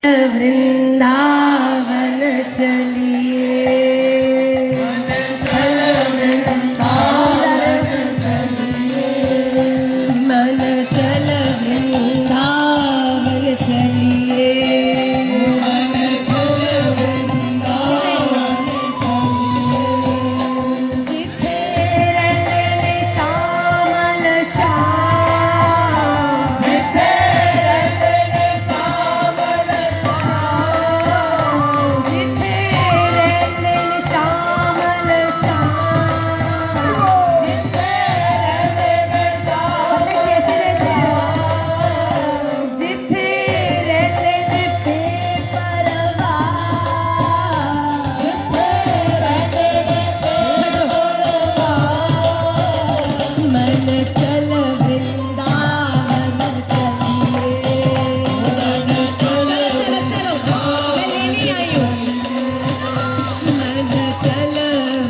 वृंदावन चलिए, मन चल वृंदावन चलिए, मन चल वृंदावन चलिए, जिथे रंगले श्यामल श्याम, जिथे रंगले श्यामल श्याम, जिथे रंगले श्यामल श्याम, जिथे रंगले श्यामल कैसे रहते हैं, जिथे रहते ने बेपरवाह, जिथे रहते ने बेपरवाह, मन चल वृंदावन चलिए, चलो चलो चलो मैं लेने आई हूँ, मन चल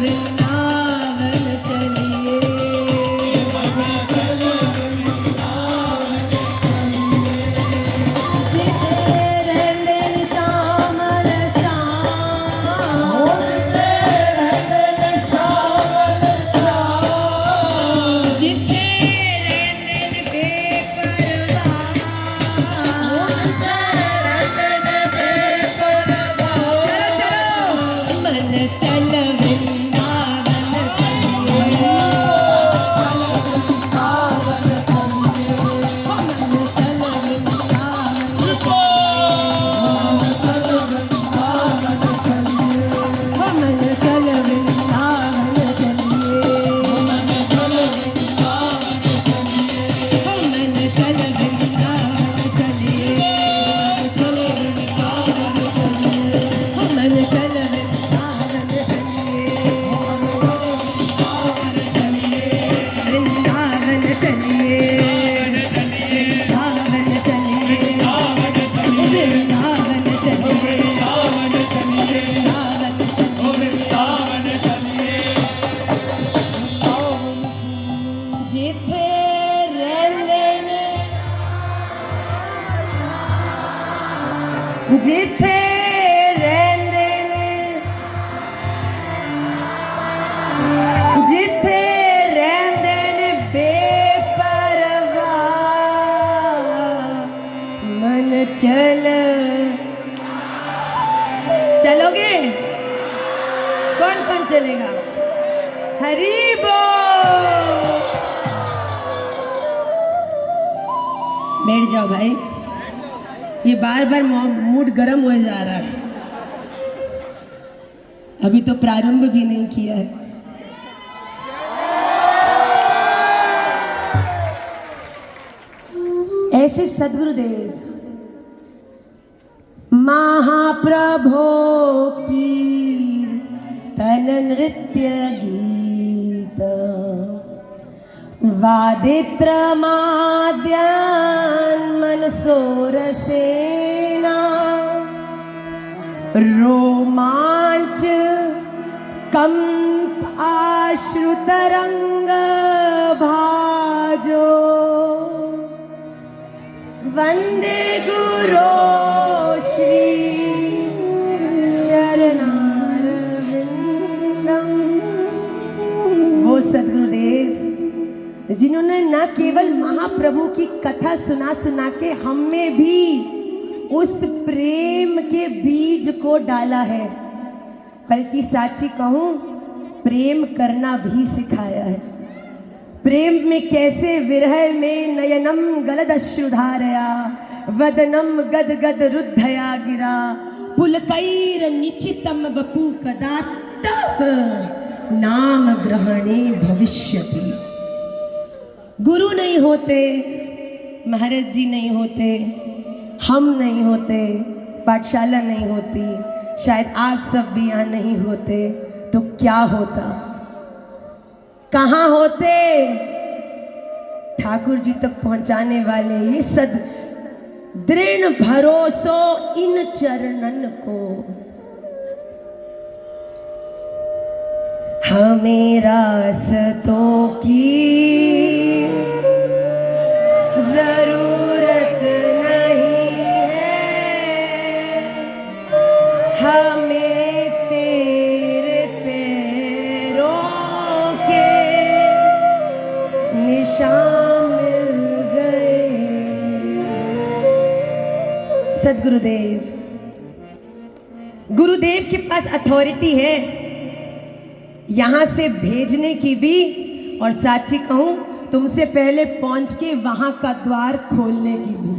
वृंदावन चलिए, जिथे रहते ने श्यामल श्याम, जिथे रहते ने श्यामल श्याम, जिथे रहते ने बेपरवाह, जिथे रहते ने बेपरवाह, चलो चलो मन चल वृंदावन चलिए, मन चल वृंदावन चलिए, मन चल वृंदावन चलिए, मन चल वृंदावन चलिए, वृंदावन चलिए, वृंदावन चलिए, वृंदावन चलिए, वृंदावन चलिए, जिथे रहंदे ने, जिथे रहंदे ने, जिथे रहंदे ने बेपरवाह, मन चल, चलोगे? कौन कौन चलेगा? हरि बोल। बैठ जाओ भाई, ये बार बार मूड गर्म हो जा रहा है, अभी तो प्रारंभ भी नहीं किया है। ऐसे सद्गुरुदेव महाप्रभो की तन नृत्य गीत, वादित्र माद्यान मनसोर सेना, रोमांच कंप आश्रुतरंग भाजो, वंदे गुरो श्री चरणारविंदम। वो सद्गुरुदेव जिन्होंने न केवल महाप्रभु की कथा सुना सुना के हम में भी उस प्रेम के बीज को डाला है, बल्कि साची कहूं प्रेम करना भी सिखाया है। प्रेम में कैसे विरह में नयनम गलदश्रुधारया, वदनम गद गद रुद्धया गिरा, पुलकैर निचितम वपु कदातः नाम ग्रहणे भविष्यति। गुरु नहीं होते, महाराज जी नहीं होते, हम नहीं होते, पाठशाला नहीं होती, शायद आप सब भी यहाँ नहीं होते, तो क्या होता? कहाँ होते? ठाकुर जी तक पहुंचाने वाले ये सद दृढ़ भरोसो इन चरणन को, हमें रास्तों की जरूरत नहीं है, हमें तेरे पैरों के निशान मिल गए। सदगुरुदेव, गुरुदेव के पास अथॉरिटी है यहां से भेजने की भी, और साची कहूं तुमसे पहले पहुंच के वहां का द्वार खोलने की भी।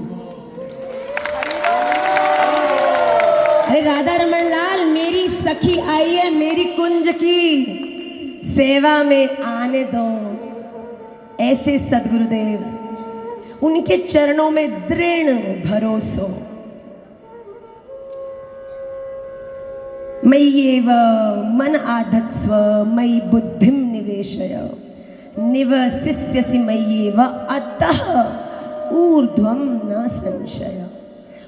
अरे राधा रमन लाल, मेरी सखी आई है, मेरी कुंज की सेवा में आने दो। ऐसे सदगुरुदेव, उनके चरणों में दृढ़ भरोसो। मय्येव मन आधत्स्व मयि बुद्धिम निवेशय निवसिष्यसि मय्येव अतः ऊर्ध्वं न संशय।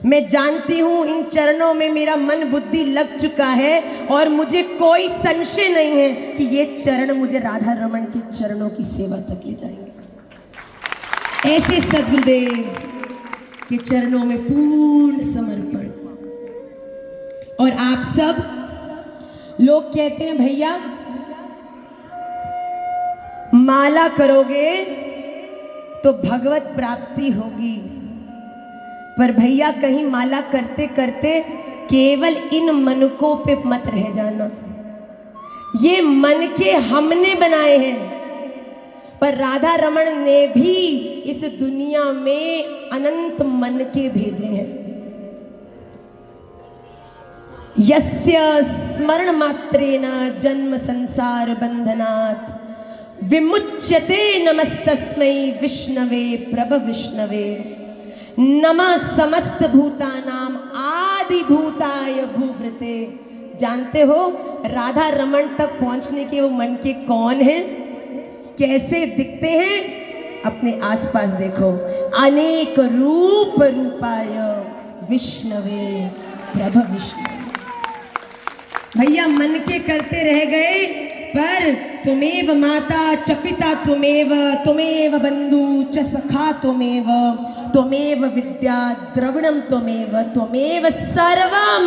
मैं जानती हूं इन चरणों में मेरा मन बुद्धि लग चुका है और मुझे कोई संशय नहीं है कि ये चरण मुझे राधा रमन के चरणों की सेवा तक ले जाएंगे। ऐसे सदगुरुदेव के चरणों में पूर्ण समर्पण। और आप सब लोग कहते हैं भैया माला करोगे तो भगवत प्राप्ति होगी, पर भैया कहीं माला करते करते केवल इन मनकों पे मत रह जाना। ये मन के हमने बनाए हैं, पर राधा रमन ने भी इस दुनिया में अनंत मन के भेजे हैं। यस्य स्मरण मात्रेण जन्म संसार बंधनात् विमुच्यते नमस्तस्मै विष्णवे प्रभ विष्णवे नमः समस्त भूतानां आदि भूताय भूभृते। जानते हो राधा रमन तक पहुंचने के वो मन के कौन हैं, कैसे दिखते हैं? अपने आसपास देखो। अनेक रूप रूपाय विष्णवे प्रभ विष्णु। भैया मन के करते रह गए, पर तुमेव माता च पिता तुमेव तुमेव बंधु च सखा तुमेव तुमेव विद्या द्रविणम तुमेव तुमेव सर्वम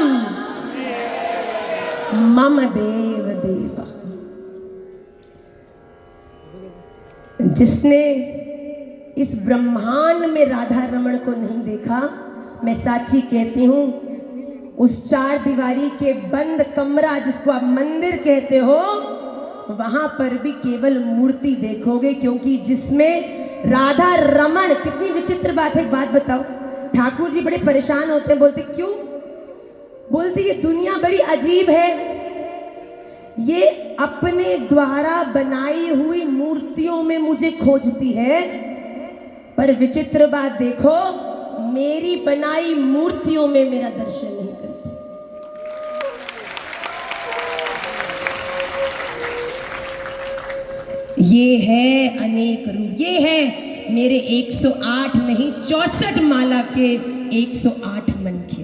मम देव देव। जिसने इस ब्रह्मांड में राधा रमन को नहीं देखा, मैं साची कहती हूं उस चार दीवारी के बंद कमरा जिसको आप मंदिर कहते हो, वहां पर भी केवल मूर्ति देखोगे, क्योंकि जिसमें राधा रमन। कितनी विचित्र बात है, एक बात बताओ। ठाकुर जी बड़े परेशान होते हैं, बोलते क्यों? बोलते ये दुनिया बड़ी अजीब है, ये अपने द्वारा बनाई हुई मूर्तियों में मुझे खोजती है, पर विचित्र बात देखो, मेरी बनाई मूर्तियों में मेरा दर्शन नहीं करती। ये है अनेक रूप, ये है मेरे 108 नहीं 64 माला के 108 मन के।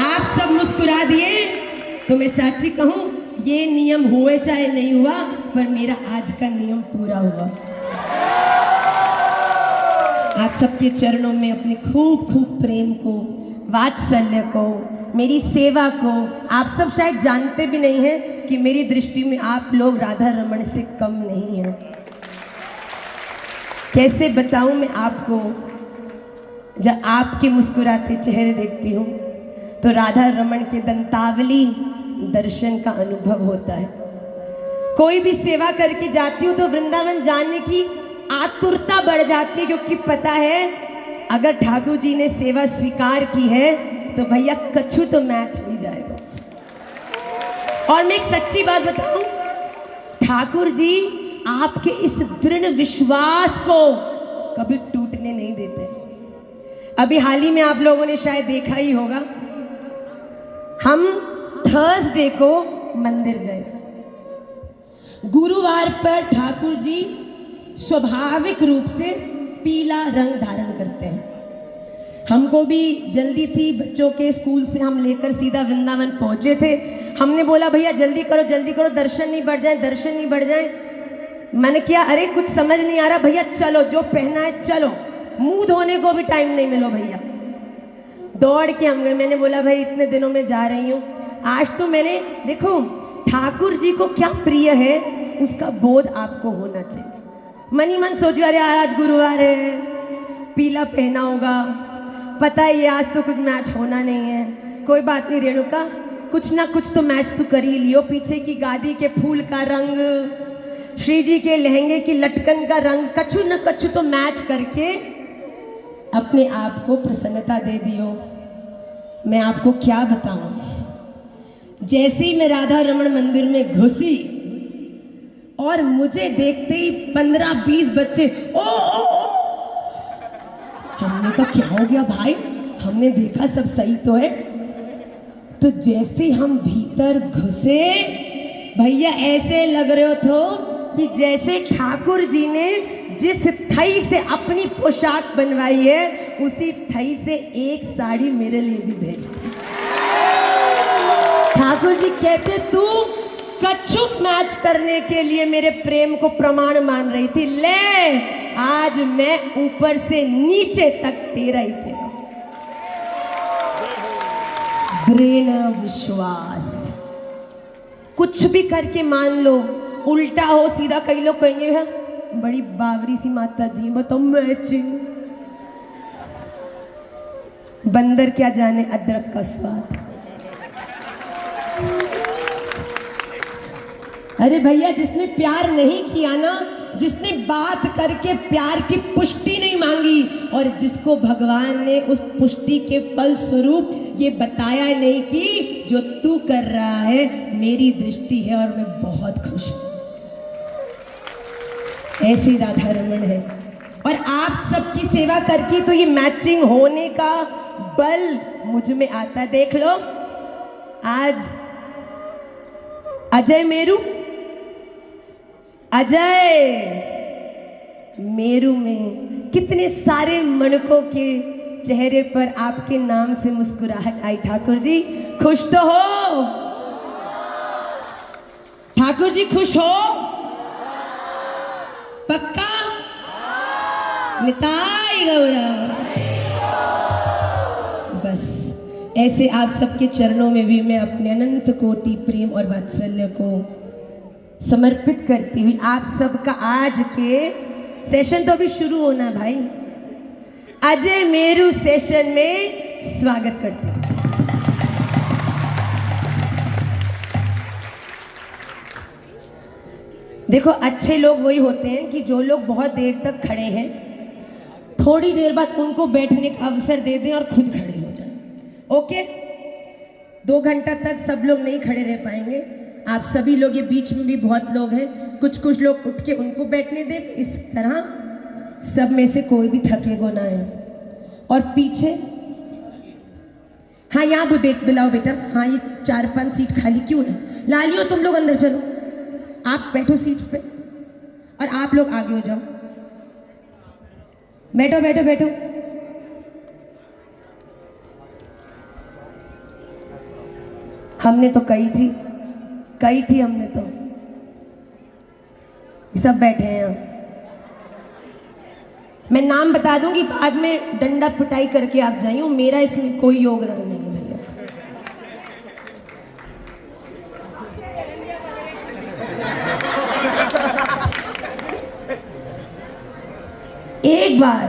आप सब मुस्कुरा दिए तो मैं साची कहूं, ये नियम हुए चाहे नहीं हुआ, पर मेरा आज का नियम पूरा हुआ। आप सबके चरणों में अपने खूब खूब प्रेम को, वात्सल्य को, मेरी सेवा को, आप सब शायद जानते भी नहीं हैं कि मेरी दृष्टि में आप लोग राधा रमन से कम नहीं हैं। कैसे बताऊं मैं आपको, जब आपके मुस्कुराते चेहरे देखती हूँ तो राधा रमन के दंतावली दर्शन का अनुभव होता है। कोई भी सेवा करके जाती हूँ तो वृंदावन जाने की आतुरता बढ़ जाती है, क्योंकि पता है अगर ठाकुर जी ने सेवा स्वीकार की है तो भैया कछु तो मैच हो जाएगा। और मैं एक सच्ची बात बताऊं, ठाकुर जी आपके इस दृढ़ विश्वास को कभी टूटने नहीं देते। अभी हाल ही में आप लोगों ने शायद देखा ही होगा, हम थर्सडे को मंदिर गए। गुरुवार पर ठाकुर जी स्वाभाविक रूप से पीला रंग धारण करते हैं। हमको भी जल्दी थी, बच्चों के स्कूल से हम लेकर सीधा वृंदावन पहुंचे थे। हमने बोला भैया जल्दी करो दर्शन नहीं बढ़ जाए। मैंने किया, अरे कुछ समझ नहीं आ रहा भैया, चलो जो पहना है चलो, मुंह धोने को भी टाइम नहीं मिलो भैया। दौड़ के हम गए। मैंने बोला भाई इतने दिनों में जा रही हूँ, आज तो मैंने देखो ठाकुर जी को क्या प्रिय है उसका बोध आपको होना चाहिए। मन ही मन सोचो अरे आज गुरुवार है, पीला पहना होगा, पता है आज तो कुछ मैच होना नहीं है। कोई बात नहीं रेणुका, कुछ ना कुछ तो मैच तो कर ही लियो। पीछे की गादी के फूल का रंग, श्री जी के लहंगे की लटकन का रंग, कछु न कछु तो मैच करके अपने आप को प्रसन्नता दे दियो। मैं आपको क्या बताऊं, जैसे ही मैं राधा रमण मंदिर में घुसी और मुझे देखते ही 15-20 बच्चे ओ। हमने कहा क्या हो गया भाई, हमने देखा सब सही तो है। तो जैसे हम भीतर घुसे भैया ऐसे लग रहे थे कि जैसे ठाकुर जी ने जिस थई से अपनी पोशाक बनवाई है उसी थई से एक साड़ी मेरे लिए भी भेज दी। ठाकुर जी कहते तू कछु मैच करने के लिए मेरे प्रेम को प्रमाण मान रही थी, ले आज मैं ऊपर से नीचे तक तेरा ही तेरा। दृढ़ विश्वास, कुछ भी करके मान लो, उल्टा हो सीधा, कई लोग कहेंगे है बड़ी बावरी सी माता जी, बताओ मैचिंग। बंदर क्या जाने अदरक का स्वाद। अरे भैया जिसने प्यार नहीं किया ना, जिसने बात करके प्यार की पुष्टि नहीं मांगी और जिसको भगवान ने उस पुष्टि के फल स्वरूप ये बताया नहीं कि जो तू कर रहा है मेरी दृष्टि है और मैं बहुत खुश हूं, ऐसी राधा रमण है। और आप सबकी सेवा करके तो ये मैचिंग होने का बल मुझ में आता। देख लो आज अजय मेरू, अजय मेरू में कितने सारे मणकों के चेहरे पर आपके नाम से मुस्कुराहट आई। ठाकुर जी खुश तो हो, ठाकुर जी खुश हो पक्का? निताई गौरा। बस ऐसे आप सबके चरणों में भी मैं अपने अनंत कोटि प्रेम और वात्सल्य को समर्पित करती हुई आप सबका आज के सेशन तो अभी शुरू होना भाई, अजय मेरू सेशन में स्वागत करती हूँ। देखो अच्छे लोग वही होते हैं कि जो लोग बहुत देर तक खड़े हैं थोड़ी देर बाद उनको बैठने का अवसर दे दें और खुद खड़े हो जाएं। ओके, 2 घंटा तक सब लोग नहीं खड़े रह पाएंगे। आप सभी लोग, ये बीच में भी बहुत लोग हैं, कुछ लोग उठ के उनको बैठने दें। इस तरह सब में से कोई भी थकेगो ना है। और पीछे हाँ यहाँ भी बुलाओ बेटा, हाँ ये 4-5 सीट खाली क्यों है? लालियो तुम लोग अंदर चलो, आप बैठो सीट्स पे और आप लोग आगे हो जाओ। बैठो बैठो बैठो। हमने तो कही थी हमने तो, सब बैठे हैं। मैं नाम बता दूंगी, बाद में डंडा पिटाई करके आप जाइए, मेरा इसमें कोई योगदान नहीं है भैया। एक बार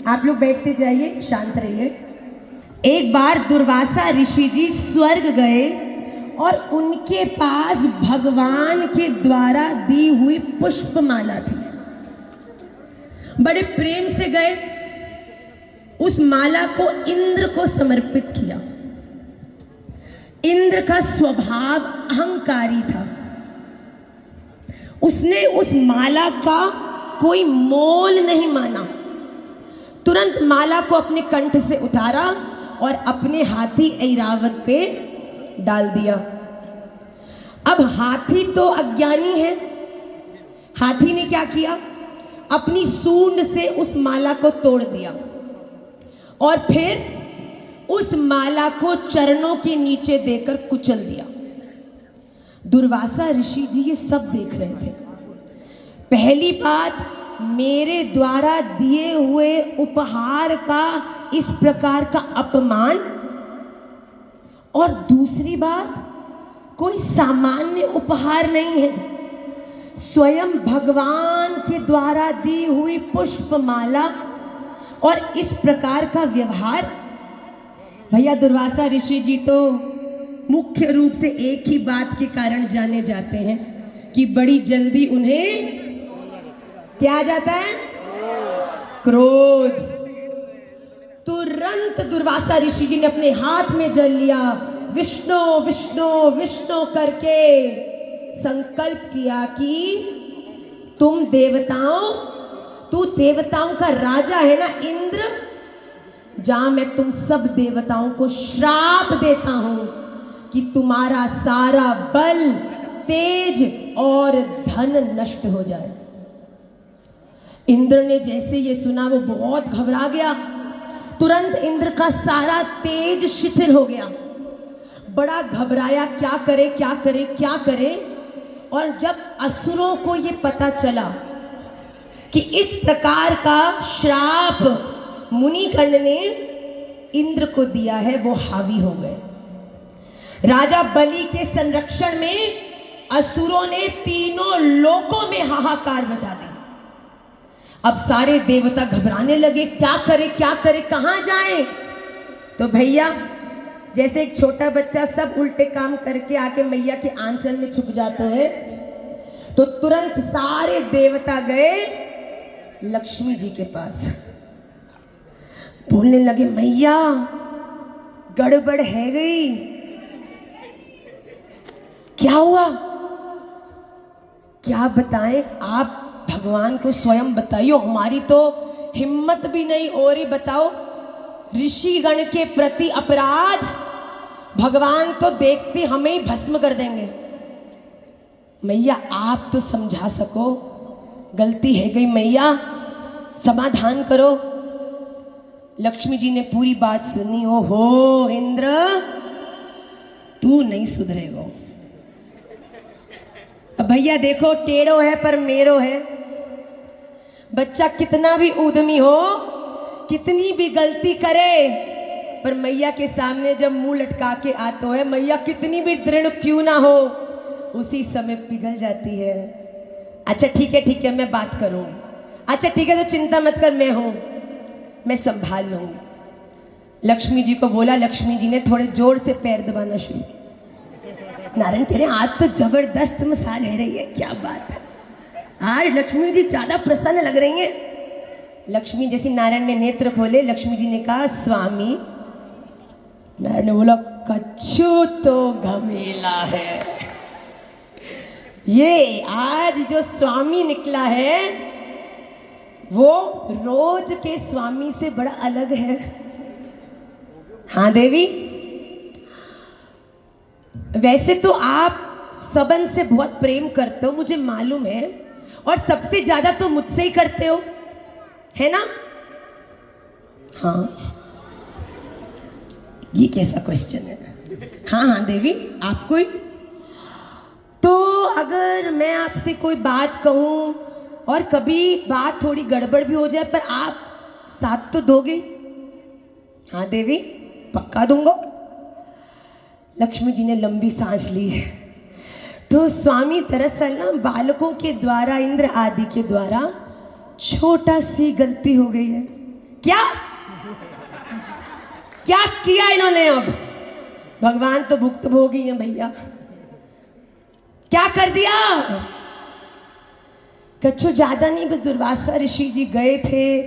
आप लोग बैठते जाइए, शांत रहिए। एक बार दुर्वासा ऋषि जी स्वर्ग गए और उनके पास भगवान के द्वारा दी हुई पुष्पमाला थी। बड़े प्रेम से गए, उस माला को इंद्र को समर्पित किया। इंद्र का स्वभाव अहंकारी था, उसने उस माला का कोई मोल नहीं माना। तुरंत माला को अपने कंठ से उतारा और अपने हाथी ऐरावत पे डाल दिया। अब हाथी तो अज्ञानी है, हाथी ने क्या किया, अपनी सूंड से उस माला को तोड़ दिया और फिर उस माला को चरणों के नीचे देकर कुचल दिया। दुर्वासा ऋषि जी ये सब देख रहे थे। पहली बात, मेरे द्वारा दिए हुए उपहार का इस प्रकार का अपमान, और दूसरी बात, कोई सामान्य उपहार नहीं है, स्वयं भगवान के द्वारा दी हुई पुष्पमाला और इस प्रकार का व्यवहार। भैया दुर्वासा ऋषि जी तो मुख्य रूप से एक ही बात के कारण जाने जाते हैं कि बड़ी जल्दी उन्हें क्या आ जाता है, क्रोध। तुरंत दुर्वासा ऋषि जी ने अपने हाथ में जल लिया, विष्णु विष्णु विष्णु करके संकल्प किया कि तू देवताओं का राजा है ना इंद्र, जा मैं तुम सब देवताओं को श्राप देता हूं कि तुम्हारा सारा बल, तेज और धन नष्ट हो जाए। इंद्र ने जैसे ये सुना वो बहुत घबरा गया। तुरंत इंद्र का सारा तेज शिथिल हो गया, बड़ा घबराया, क्या करे क्या करे क्या करे। और जब असुरों को ये पता चला कि इस प्रकार का श्राप मुनिगण ने इंद्र को दिया है, वो हावी हो गए। राजा बलि के संरक्षण में असुरों ने तीनों लोकों में हाहाकार मचा दी। अब सारे देवता घबराने लगे, क्या करे कहां जाएं। तो भैया जैसे एक छोटा बच्चा सब उल्टे काम करके आके मैया के आंचल में छुप जाता है, तो तुरंत सारे देवता गए लक्ष्मी जी के पास, बोलने लगे मैया गड़बड़ है गई, क्या हुआ, क्या बताएं, आप भगवान को स्वयं बताइयो, हमारी तो हिम्मत भी नहीं। और ही बताओ, ऋषि गण के प्रति अपराध, भगवान तो देखते हमें ही भस्म कर देंगे। मैया आप तो समझा सको, गलती है गई मैया, समाधान करो। लक्ष्मी जी ने पूरी बात सुनी। ओहो इंद्र, तू नहीं सुधरेगा। अब भैया देखो, टेढ़ो है पर मेरो है। बच्चा कितना भी उद्यमी हो, कितनी भी गलती करे, पर मैया के सामने जब मुंह लटका के आता है, मैया कितनी भी दृढ़ क्यों ना हो, उसी समय पिघल जाती है। अच्छा ठीक है मैं बात करूँ, अच्छा ठीक है तो चिंता मत कर, मैं हूँ, मैं संभाल लूँगी। लक्ष्मी जी को बोला। लक्ष्मी जी ने थोड़े जोर से पैर दबाना शुरू। नारायण तेरे आज तो जबरदस्त मसाज है रही है, क्या बात है, आज लक्ष्मी जी ज्यादा प्रसन्न लग रही हैं। लक्ष्मी जैसी नारायण ने नेत्र खोले, लक्ष्मी जी ने कहा स्वामी। नारायण ने बोला कच्छू तो घमेला है, ये आज जो स्वामी निकला है वो रोज के स्वामी से बड़ा अलग है। हाँ देवी, वैसे तो आप सबन से बहुत प्रेम करते हो, मुझे मालूम है, और सबसे ज्यादा तो मुझसे ही करते हो, है ना? हाँ, ये कैसा क्वेश्चन है? हाँ देवी, आपको ही। तो अगर मैं आपसे कोई बात कहूं और कभी बात थोड़ी गड़बड़ भी हो जाए, पर आप साथ तो दोगे? हाँ देवी, पक्का दूंगा। लक्ष्मी जी ने लंबी सांस ली। तो स्वामी दरअसल ना बालकों के द्वारा, इंद्र आदि के द्वारा छोटा सी गलती हो गई है। क्या क्या किया इन्होंने? अब भगवान तो भुक्तभोगी हैं भैया। क्या कर दिया? कच्छू ज्यादा नहीं, बस दुर्वासा ऋषि जी गए थे,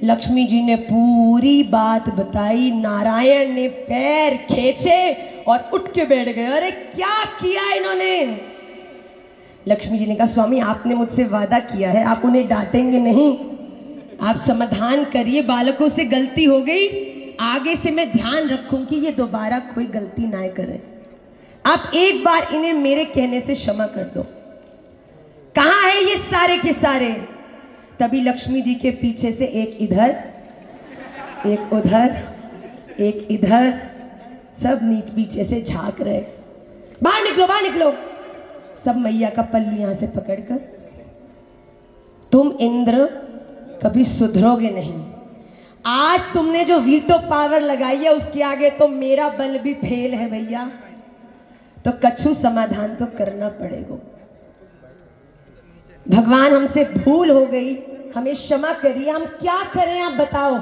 लक्ष्मी जी ने पूरी बात बताई, नारायण ने पैर खींचे और उठ के बैठ गए। अरे क्या किया इन्होंने? लक्ष्मी जी ने कहा स्वामी आपने मुझसे वादा किया है, आप उन्हें डांटेंगे नहीं, आप समाधान करिए, बालकों से गलती हो गई, आगे से मैं ध्यान रखूंगी ये दोबारा कोई गलती ना करें, आप एक बार इन्हें मेरे कहने से क्षमा कर दो। कहाँ है ये सारे के सारे? तभी लक्ष्मी जी के पीछे से एक इधर, एक उधर, एक इधर, सब नीच पीछे से झांक रहे। बाहर निकलो, बाहर निकलो। सब मैया का पल्लू यहां से पकड़कर, तुम इंद्र कभी सुधरोगे नहीं, आज तुमने जो वीटो पावर लगाई है उसके आगे तो मेरा बल भी फेल है भैया, तो कछु समाधान तो करना पड़ेगा। भगवान हमसे भूल हो गई, हमें क्षमा करिए, हम क्या करें आप बताओ।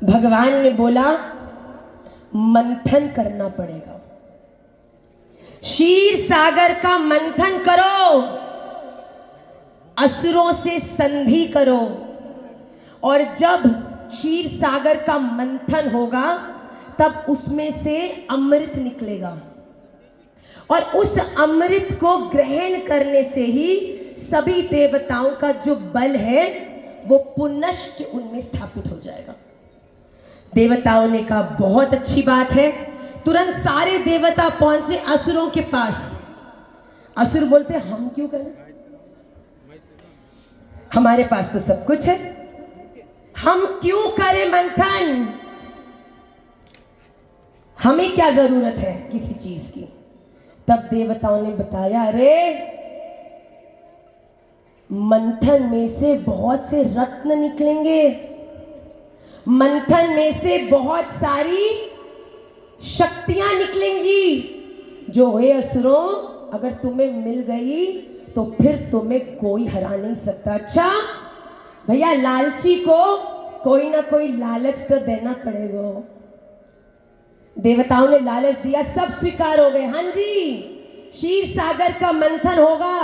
भगवान ने बोला मंथन करना पड़ेगा, क्षीर सागर का मंथन करो, असुरों से संधि करो, और जब क्षीर सागर का मंथन होगा तब उसमें से अमृत निकलेगा, और उस अमृत को ग्रहण करने से ही सभी देवताओं का जो बल है वो पुनश्च उनमें स्थापित हो जाएगा। देवताओं ने कहा बहुत अच्छी बात है। तुरंत सारे देवता पहुंचे असुरों के पास। असुर बोलते हम क्यों करें, हमारे पास तो सब कुछ है, हम क्यों करें मंथन, हमें क्या जरूरत है किसी चीज की। तब देवताओं ने बताया अरे मंथन में से बहुत से रत्न निकलेंगे, मंथन में से बहुत सारी शक्तियां निकलेंगी, जो हे असुरों अगर तुम्हें मिल गई तो फिर तुम्हें कोई हरा नहीं सकता। अच्छा भैया, लालची को कोई ना कोई लालच तो देना पड़ेगा। देवताओं ने लालच दिया, सब स्वीकार हो गए। हाँ जी, क्षीर सागर का मंथन होगा।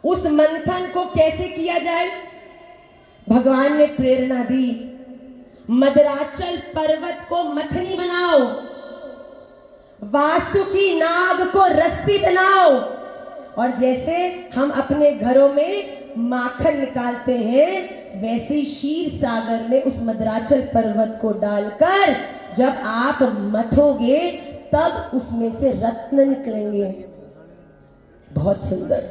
उस मंथन को कैसे किया जाए, भगवान ने प्रेरणा दी, मदराचल पर्वत को मथनी बनाओ, वासुकी नाग को रस्सी बनाओ, और जैसे हम अपने घरों में माखन निकालते हैं वैसे ही क्षीर सागर में उस मदराचल पर्वत को डालकर जब आप मथोगे तब उसमें से रत्न निकलेंगे। बहुत सुंदर।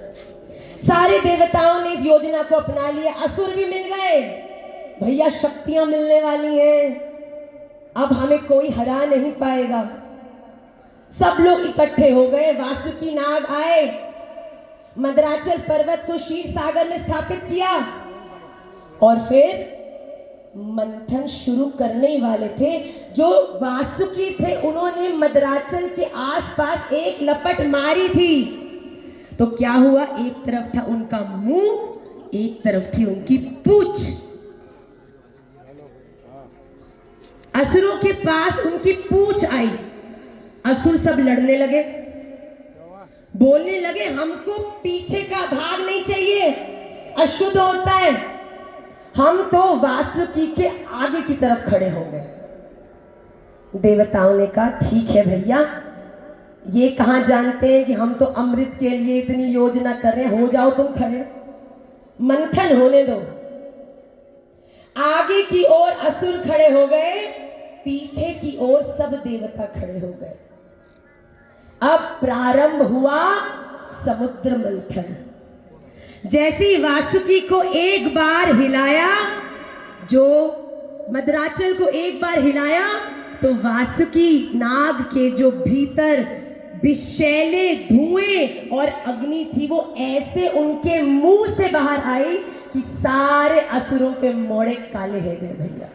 सारे देवताओं ने इस योजना को अपना लिया, असुर भी मिल गए। भैया शक्तियां मिलने वाली हैं, अब हमें कोई हरा नहीं पाएगा। सब लोग इकट्ठे हो गए, वासुकी नाग आए, मदराचल पर्वत को क्षीर सागर में स्थापित किया, और फिर मंथन शुरू करने वाले थे। जो वासुकी थे उन्होंने मदराचल के आसपास एक लपट मारी थी, तो क्या हुआ, एक तरफ था उनका मुंह, एक तरफ थी उनकी पूंछ। असुरों के पास उनकी पूंछ आई, असुर सब लड़ने लगे, बोलने लगे हमको पीछे का भाग नहीं चाहिए, अशुद्ध होता है, हम तो वासुकी के आगे की तरफ खड़े हो गए। देवताओं ने कहा ठीक है भैया, ये कहां जानते हैं कि हम तो अमृत के लिए इतनी योजना कर रहे हैं, हो जाओ तुम खड़े, मंथन होने दो। आगे की ओर असुर खड़े हो गए, पीछे की ओर सब देवता खड़े हो गए। अब प्रारंभ हुआ समुद्र मंथन। जैसे वासुकी को एक बार हिलाया, जो मदराचल को एक बार हिलाया, तो वासुकी नाग के जो भीतर विषैले धुएं और अग्नि थी वो ऐसे उनके मुंह से बाहर आई कि सारे असुरों के मोड़े काले हो गए। भैया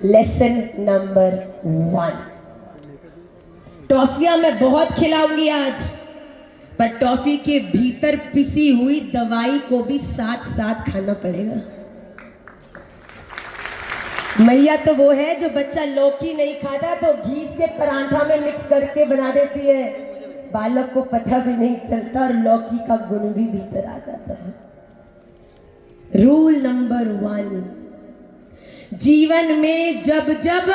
लेसन नंबर 1, टॉफियां मैं बहुत खिलाऊंगी आज, पर टॉफी के भीतर पिसी हुई दवाई को भी साथ साथ खाना पड़ेगा। मैया तो वो है जो बच्चा लौकी नहीं खाता तो घी के पराठा में मिक्स करके बना देती है, बालक को पता भी नहीं चलता और लौकी का गुण भी भीतर आ जाता है। रूल नंबर 1, जीवन में जब जब,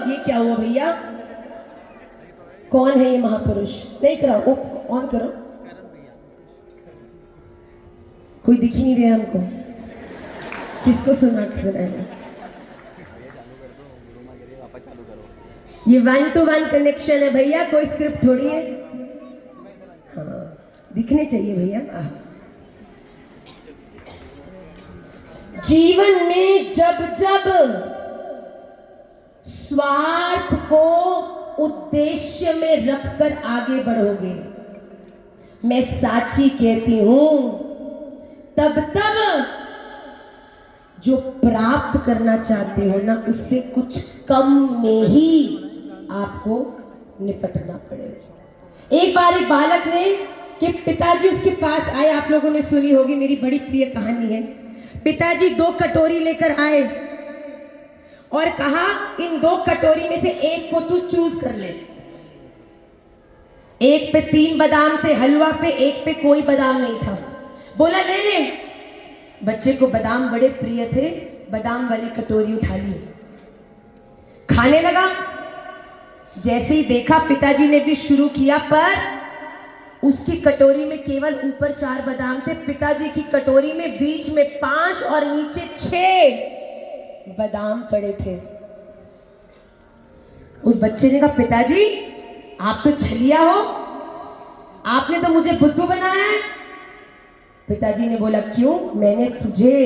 ये क्या हुआ भैया, कौन है ये महापुरुष, नहीं कराओ, ऑन करो, कोई दिख ही नहीं रहा हमको, किसको सुनाएगा। ये 1-to-1 कनेक्शन है भैया, कोई स्क्रिप्ट थोड़ी है। हाँ दिखने चाहिए भैया। जीवन में जब जब स्वार्थ को उद्देश्य में रखकर आगे बढ़ोगे, मैं साची कहती हूं, तब तब जो प्राप्त करना चाहते हो ना, उससे कुछ कम में ही आपको निपटना पड़ेगा। एक बार एक बालक ने कि पिताजी उसके पास आए, आप लोगों ने सुनी होगी, मेरी बड़ी प्रिय कहानी है। पिताजी 2 कटोरी लेकर आए और कहा इन 2 कटोरी में से एक को तू चूज कर ले। एक पे 3 बादाम थे हलवा पे, एक पे कोई बादाम नहीं था। बोला ले ले। बच्चे को बादाम बड़े प्रिय थे, बादाम वाली कटोरी उठा ली, खाने लगा। जैसे ही देखा पिताजी ने भी शुरू किया, पर उसकी कटोरी में केवल ऊपर 4 बादाम थे, पिताजी की कटोरी में बीच में 5 और नीचे 6 बादाम पड़े थे। उस बच्चे ने कहा पिताजी आप तो छलिया हो, आपने तो मुझे बुद्धू बनाया है। पिताजी ने बोला क्यों? मैंने तुझे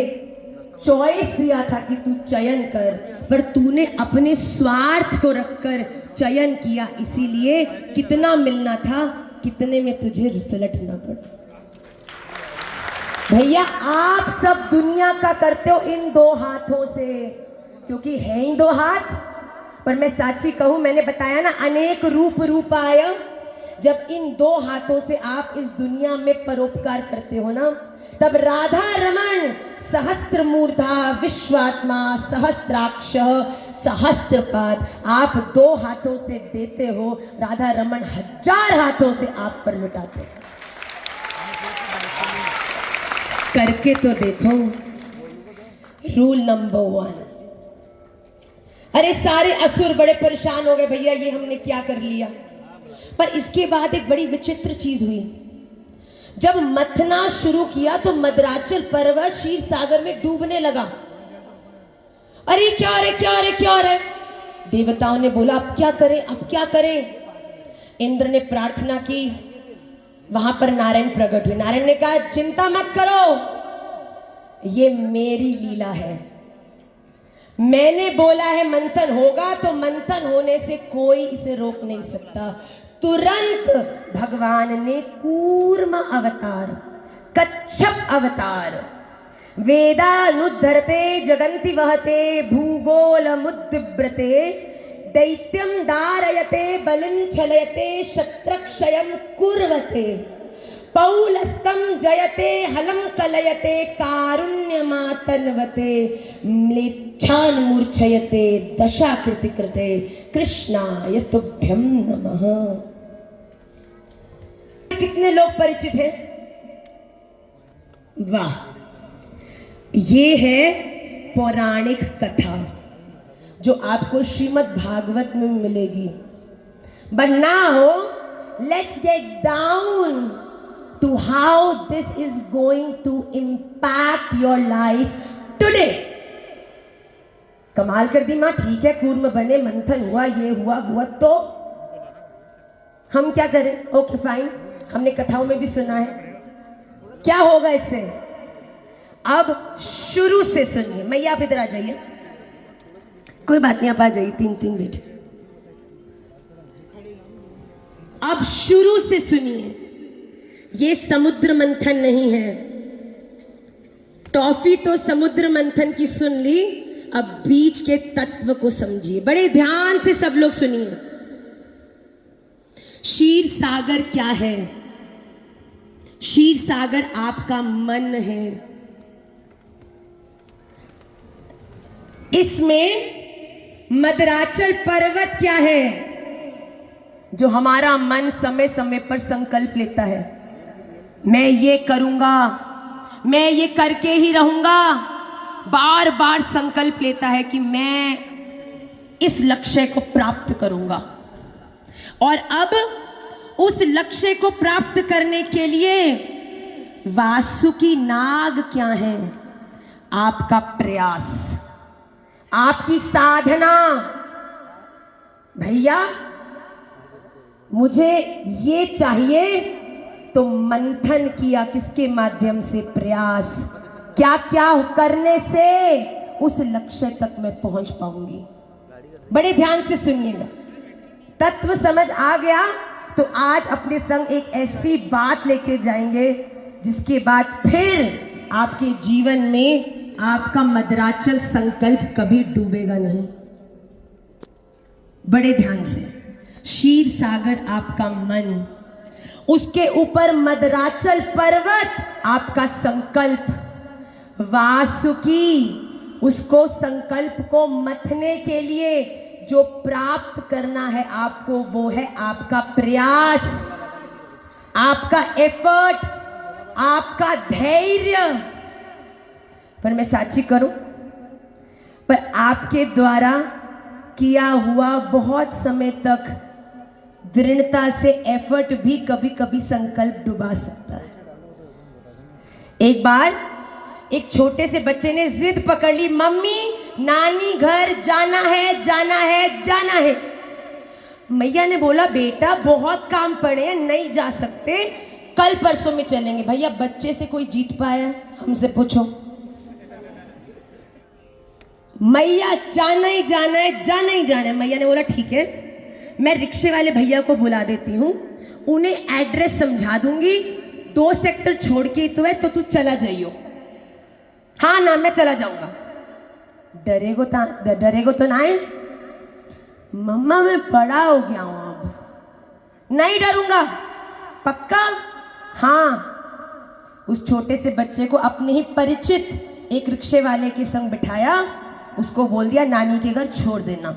चॉइस दिया था कि तू चयन कर, पर तूने अपने स्वार्थ को रखकर चयन किया, इसीलिए कितना मिलना था कितने में तुझे रुसलटना पड़ा। भैया आप सब दुनिया का करते हो इन 2 हाथों से, क्योंकि है ही 2 हाथ। पर मैं साची कहूं, मैंने बताया ना अनेक रूप आया। जब इन 2 हाथों से आप इस दुनिया में परोपकार करते हो ना, तब राधा रमण सहस्त्र मूर्धा विश्वात्मा सहस्त्राक्ष सहस्त्रपाद, आप 2 हाथों से देते हो, राधा रमण 1000 हाथों से आप पर लुटाते हो। करके तो देखो। Rule number 1। अरे सारे असुर बड़े परेशान हो गए, भैया ये हमने क्या कर लिया। पर इसके बाद एक बड़ी विचित्र चीज हुई। जब मथना शुरू किया तो मदराचल पर्वत क्षीर सागर में डूबने लगा। अरे क्या रे क्या रे क्या रे। देवताओं ने बोला अब क्या करें, अब क्या करें। इंद्र ने प्रार्थना की, वहां पर नारायण प्रकट हुए। नारायण ने कहा चिंता मत करो, ये मेरी लीला है। मैंने बोला है मंथन होगा, तो मंथन होने से कोई इसे रोक नहीं सकता। तुरंत भगवान ने कूर्म अवतार, कच्छप अवतार, वेदानुद्धरते जगन्ति वहते भूगोलमुद्विव्रते दैत्यं दारयते बलिं छलयते शत्रक्षयं कुर्वते पौलस्तं जयते हलं कलयते कारुण्यमातन्वते म्लेच्छान् मूर्छयते दशाकृति कृते कृष्णाय तुभ्यं नमः। कितने लोग परिचित हैं? वाह, ये है पौराणिक कथा जो आपको श्रीमद् भागवत में मिलेगी। But now let's get down to how this is going to impact your life today. कमाल कर दी माँ, ठीक है कूर्म बने, मंथन हुआ, ये हुआ हुआ, तो हम क्या करें? ओके फाइन, हमने कथाओं में भी सुना है। क्या होगा इससे? अब शुरू से सुनिए। मैया आप इधर आ जाइए, कोई बात नहीं, आप आ जाइए, 3 बैठे। अब शुरू से सुनिए। ये समुद्र मंथन नहीं है। टॉफी तो समुद्र मंथन की सुन ली, अब बीच के तत्व को समझिए। बड़े ध्यान से सब लोग सुनिए। क्षीर सागर क्या है? क्षीर सागर आपका मन है। इसमें मदराचल पर्वत क्या है? जो हमारा मन समय समय पर संकल्प लेता है, मैं ये करूंगा, मैं ये करके ही रहूंगा। बार बार संकल्प लेता है कि मैं इस लक्ष्य को प्राप्त करूंगा। और अब उस लक्ष्य को प्राप्त करने के लिए वासुकी नाग क्या है? आपका प्रयास, आपकी साधना। भैया मुझे ये चाहिए, तो मंथन किया किसके माध्यम से? प्रयास। क्या क्या करने से उस लक्ष्य तक मैं पहुंच पाऊंगी? बड़े ध्यान से सुनिएगा। तत्व समझ आ गया तो आज अपने संग एक ऐसी बात लेके जाएंगे जिसके बाद फिर आपके जीवन में आपका मदराचल संकल्प कभी डूबेगा नहीं। बड़े ध्यान से, क्षीर सागर आपका मन, उसके ऊपर मदराचल पर्वत आपका संकल्प, वासुकी उसको संकल्प को मथने के लिए जो प्राप्त करना है आपको, वो है आपका प्रयास, आपका एफर्ट, आपका धैर्य। पर मैं साची करूं, पर आपके द्वारा किया हुआ बहुत समय तक दृढ़ता से एफर्ट भी कभी कभी संकल्प डुबा सकता है। एक बार एक छोटे से बच्चे ने जिद पकड़ ली, मम्मी नानी घर जाना है, जाना है, जाना है। मैया ने बोला बेटा बहुत काम पड़े हैं, नहीं जा सकते, कल परसों में चलेंगे। भैया बच्चे से कोई जीत पाया? हमसे पूछो। मैया जाना ही जाना है, जाना ही जाना है। मैया ने बोला ठीक है, मैं रिक्शे वाले भैया को बुला देती हूँ, उन्हें एड्रेस समझा दूंगी, 2 सेक्टर छोड़ के तो है, तो तू चला जाइयो। हाँ ना, मैं चला जाऊंगा। डरेगो तो ना है? मम्मा मैं बड़ा हो गया हूं, अब नहीं डरूंगा। पक्का? हाँ। उस छोटे से बच्चे को अपने ही परिचित एक रिक्शे वाले के संग बिठाया, उसको बोल दिया नानी के घर छोड़ देना।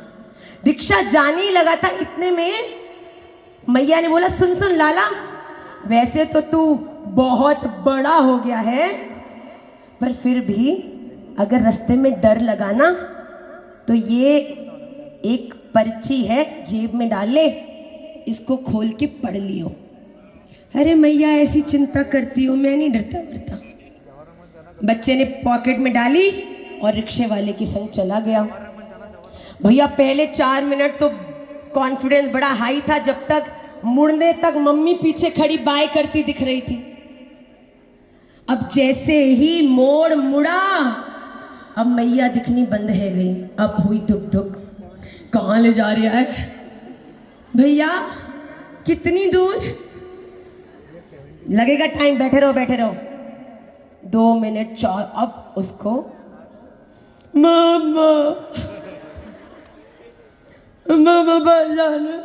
रिक्शा जाने ही लगा था, इतने में मैया ने बोला सुन सुन लाला, वैसे तो तू बहुत बड़ा हो गया है, पर फिर भी अगर रास्ते में डर लगा ना तो ये एक पर्ची है, जेब में डाल ले, इसको खोल के पढ़ लियो। अरे मैया ऐसी चिंता करती हो, मैं नहीं डरता डरता। बच्चे ने पॉकेट में डाली और रिक्शे वाले के संग चला गया। भैया पहले 4 मिनट तो कॉन्फिडेंस बड़ा हाई था, जब तक मुड़ने तक मम्मी पीछे खड़ी बाय करती दिख रही थी। अब जैसे ही मोड़ मुड़ा, अब मैया दिखनी बंद है गई। अब हुई धुक धुक, कहाँ ले जा रहा है भैया, कितनी दूर? लगेगा टाइम, बैठे रहो बैठे रहो। 2 मिनट 4। अब उसको मामा मामा बस जाना।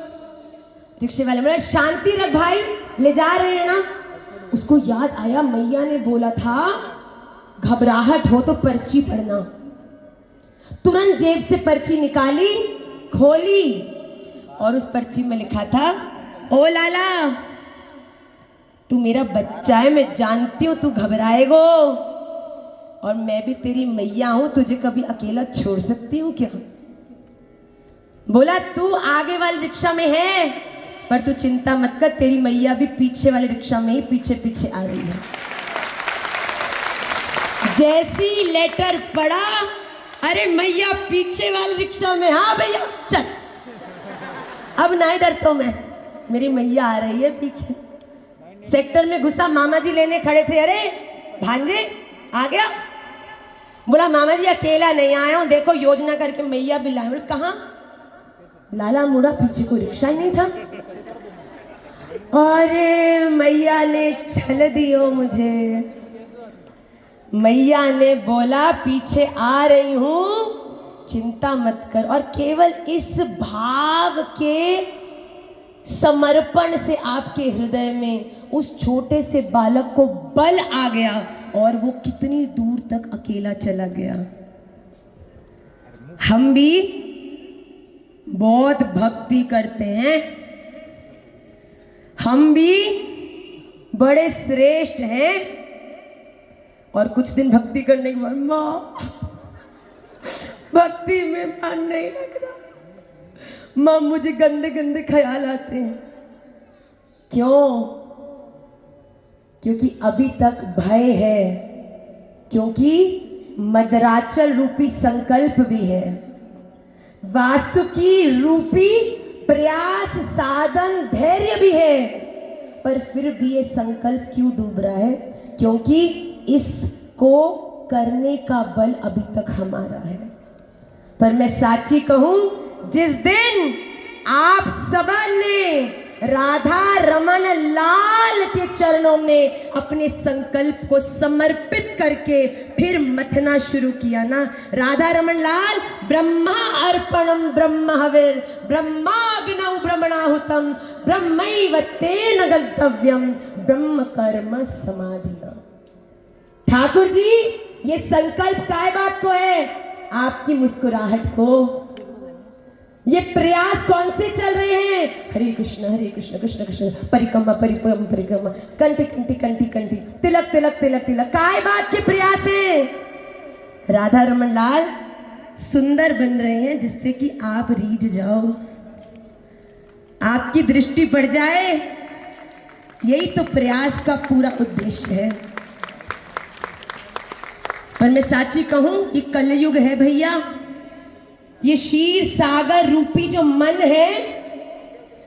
रिक्शे वाले बोले शांति रख भाई, ले जा रहे हैं ना। उसको याद आया मैया ने बोला था घबराहट हो तो पर्ची पढ़ना। तुरंत जेब से पर्ची निकाली, खोली और उस पर्ची में लिखा था, ओ लाला तू मेरा बच्चा है, मैं जानती हूं तू घबराएगो, और मैं भी तेरी मैया हूं, तुझे कभी अकेला छोड़ सकती हूँ क्या? बोला तू आगे वाली रिक्शा में है, पर तू चिंता मत कर, तेरी मैया भी पीछे वाले रिक्शा में ही पीछे पीछे आ रही है। जैसी लेटर पड़ा, अरे मैया पीछे वाले रिक्शा में, हाँ भैया चल, अब नहीं डरता हूं मैं, मेरी मैया आ रही है पीछे। सेक्टर में घुसा, मामा जी लेने खड़े थे, अरे भांजे आ गया? बोला मामा जी अकेला नहीं आया हूं, देखो योजना करके मैया भी लाए। बोले कहाँ? लाला मुड़ा, पीछे कोई रिक्शा ही नहीं था। अरे मैया ने छल दियो मुझे। मैया ने बोला पीछे आ रही हूं, चिंता मत कर। और केवल इस भाव के समर्पण से आपके हृदय में उस छोटे से बालक को बल आ गया और वो कितनी दूर तक अकेला चला गया। हम भी बहुत भक्ति करते हैं, हम भी बड़े श्रेष्ठ हैं, और कुछ दिन भक्ति करने के बाद माँ भक्ति में मन नहीं लग रहा, माँ मुझे गंदे गंदे ख्याल आते हैं। क्यों? क्योंकि अभी तक भय है, क्योंकि मदराचल रूपी संकल्प भी है, वासुकी रूपी प्रयास साधन धैर्य भी है, पर फिर भी ये संकल्प क्यों डूब रहा है? क्योंकि इसको करने का बल अभी तक हमारा है। पर मैं साची कहूं, जिस दिन आप सबने राधा रमन लाल के चरणों में अपने संकल्प को समर्पित करके फिर मथना शुरू किया ना। राधा रमन लाल ब्रह्मा अर्पणम ब्रह्म हविर ब्रह्माग्नौ ब्रह्मणाहुतम ब्रह्मैव तेन गंतव्यम ब्रह्म कर्म समाधिना। ठाकुर जी ये संकल्प काय बात को है? आपकी मुस्कुराहट को। ये प्रयास कौन से चल रहे हैं? हरे कृष्ण कृष्ण कृष्ण परिक्रमा परिक्रमा परिक्रमा कंठी कंठी कंठी कंठी तिलक तिलक तिलक तिलक। काय बात के प्रयास है? राधा रमन लाल सुंदर बन रहे हैं जिससे कि आप रीझ जाओ, आपकी दृष्टि बढ़ जाए। यही तो प्रयास का पूरा उद्देश्य है। पर मैं साची कहूं, ये कलयुग है भैया। ये क्षीर सागर रूपी जो मन है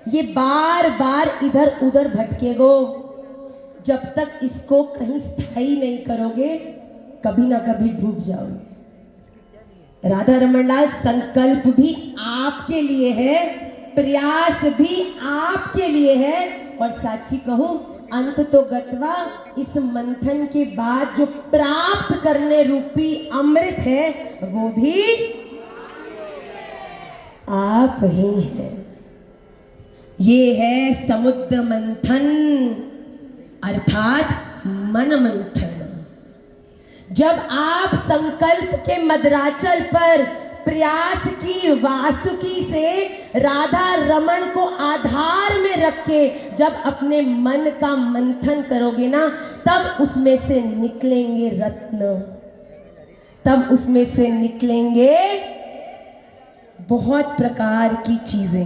ये बार बार इधर उधर भटकेगो। जब तक इसको कहीं स्थायी नहीं करोगे कभी ना कभी डूब जाओगे। राधा रमन लाल संकल्प भी आपके लिए है, प्रयास भी आपके लिए है। और साची कहूं, अंत तो गत्वा इस मंथन के बाद जो प्राप्त करने रूपी अमृत है वो भी आप ही हैं। ये है समुद्र मंथन अर्थात मन मंथन। जब आप संकल्प के मदराचल पर प्रयास की वासुकी से राधा रमण को आधार में रख के जब अपने मन का मंथन करोगे ना, तब उसमें से निकलेंगे रत्न, तब उसमें से निकलेंगे बहुत प्रकार की चीजें।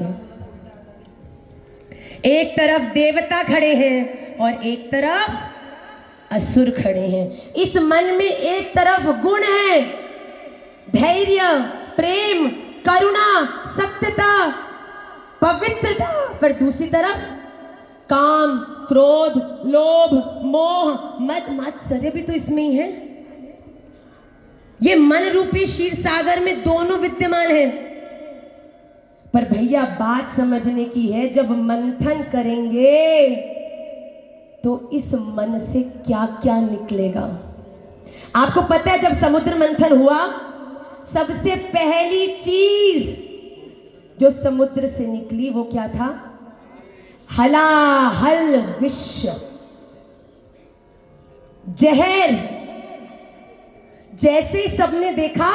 एक तरफ देवता खड़े हैं और एक तरफ असुर खड़े हैं। इस मन में एक तरफ गुण है, धैर्य, प्रेम, करुणा, सत्यता, पवित्रता, पर दूसरी तरफ काम, क्रोध, लोभ, मोह, मद मात्सर्य भी तो इसमें ही है। ये मन रूपी क्षीर सागर में दोनों विद्यमान हैं। पर भैया बात समझने की है, जब मंथन करेंगे तो इस मन से क्या क्या निकलेगा। आपको पता है जब समुद्र मंथन हुआ, सबसे पहली चीज जो समुद्र से निकली वो क्या था? हलाहल विष, जहर। जैसे ही सबने देखा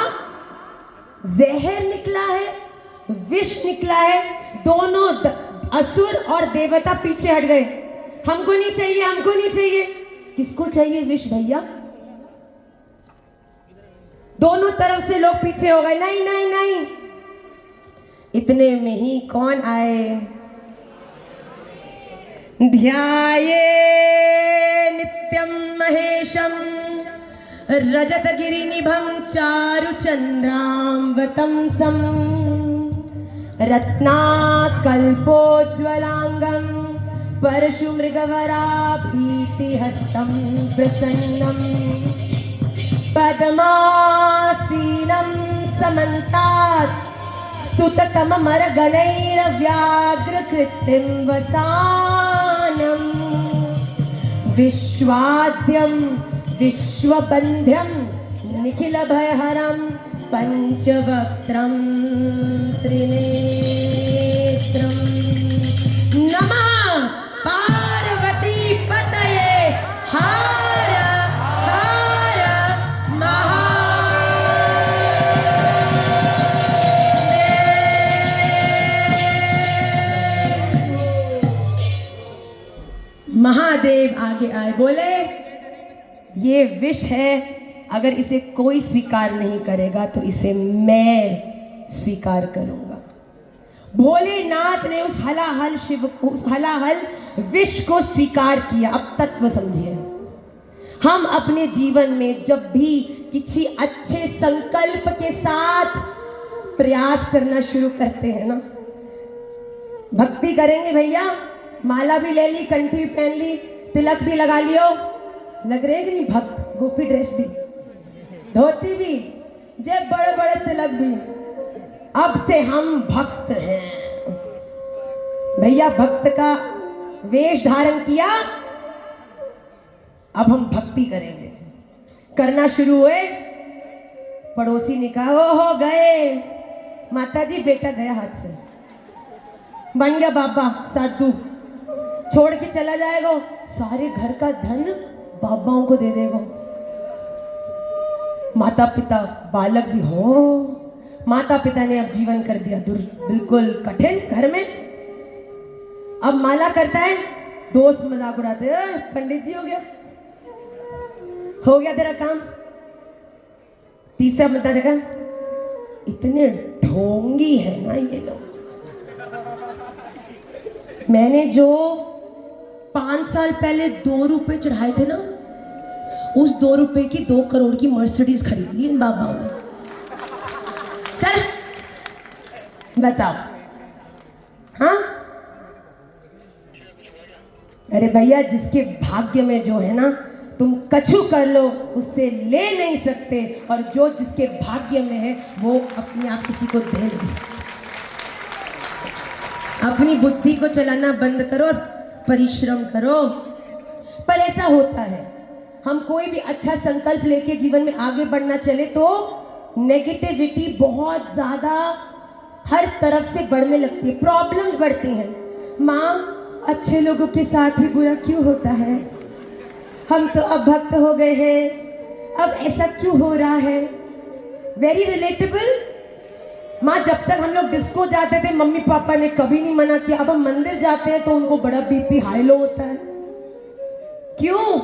जहर निकला है, विष निकला है, दोनों असुर और देवता पीछे हट गए। हमको नहीं चाहिए, हमको नहीं चाहिए। किसको चाहिए विष भैया? दोनों तरफ से लोग पीछे हो गए, नहीं नहीं नहीं। इतने में ही कौन आए? ध्याये नित्यं महेशं रजतगिरिनिभं चारुचन्द्रां वतंसं रत्नाकल्पोज्ज्वलांगं परशुमृगवराभीतिहस्तं प्रसन्नं पद्मासीनं समन्तात् स्तुततममरगणैर्व्याघ्रकृतिं वसानं विश्वाद्यं विश्वबन्ध्यं निखिलभयहरं पंचवक्त्रं त्रिनेत्रं नमः पार्वती पतये हर हर महादेव आगे आए, बोले ये विष है, अगर इसे कोई स्वीकार नहीं करेगा तो इसे मैं स्वीकार करूंगा। भोलेनाथ ने उस हलाहल शिव को, उस हलाहल विष को स्वीकार किया। अब तत्व समझिए, हम अपने जीवन में जब भी किसी अच्छे संकल्प के साथ प्रयास करना शुरू करते हैं ना, भक्ति करेंगे भैया, माला भी ले ली, कंठी भी पहन ली, तिलक भी लगा लियो, लग रहे कि नहीं भक्त, गोपी ड्रेस भी, धोती भी, जब बड़े बड़े तिलक भी, अब से हम भक्त हैं। भैया भक्त का वेश धारण किया, अब हम भक्ति करेंगे। करना शुरू हुए, पड़ोसी ने कहा ओ हो गए माता जी, बेटा गया हाथ से, बन गया बाबा साधु, छोड़ के चला जाएगा, सारे घर का धन बाबाओं को दे देगा। माता पिता, बालक भी हो, माता पिता ने अब जीवन कर दिया बिल्कुल कठिन घर में। अब माला करता है, दोस्त मजाक उड़ाते हैं, पंडित जी हो गया तेरा काम। तीसरा बंदा देखा, इतने ढोंगी है ना ये लोग। मैंने जो 5 साल पहले 2 रुपए चढ़ाए थे ना, उस 2 रुपए की 2 करोड़ की मर्सिडीज खरीद ली इन बाबाओं ने। चल बताओ, हाँ? अरे भैया, जिसके भाग्य में जो है ना, तुम कछु कर लो उससे ले नहीं सकते, और जो जिसके भाग्य में है वो अपने आप किसी को दे नहीं सकते। अपनी बुद्धि को चलाना बंद करो और परिश्रम करो। पर ऐसा होता है, हम कोई भी अच्छा संकल्प लेके जीवन में आगे बढ़ना चले तो नेगेटिविटी बहुत ज्यादा हर तरफ से बढ़ने लगती है, प्रॉब्लम्स बढ़ती हैं। माँ, अच्छे लोगों के साथ ही बुरा क्यों होता है? हम तो अब भक्त हो गए हैं, अब ऐसा क्यों हो रहा है? Very relatable. माँ, जब तक हम लोग डिस्को जाते थे मम्मी पापा ने कभी नहीं मना किया, अब हम मंदिर जाते हैं तो उनको बड़ा बीपी हाई लो होता है। क्यों?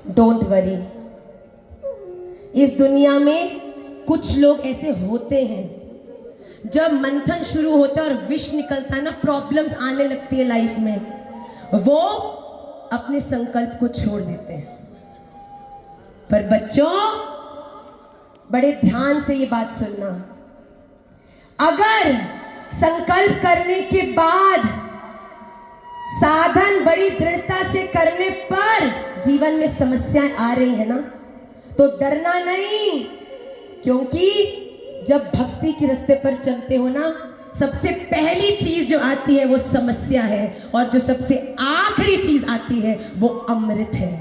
डोंट वरी, इस दुनिया में कुछ लोग ऐसे होते हैं, जब मंथन शुरू होता है और विष निकलता है ना, प्रॉब्लम्स आने लगती है लाइफ में, वो अपने संकल्प को छोड़ देते हैं। पर बच्चों, बड़े ध्यान से ये बात सुनना, अगर संकल्प करने के बाद साधन बड़ी दृढ़ता से करने पर जीवन में समस्याएं आ रही है ना, तो डरना नहीं, क्योंकि जब भक्ति के रास्ते पर चलते हो ना, सबसे पहली चीज जो आती है वो समस्या है, और जो सबसे आखिरी चीज आती है वो अमृत है।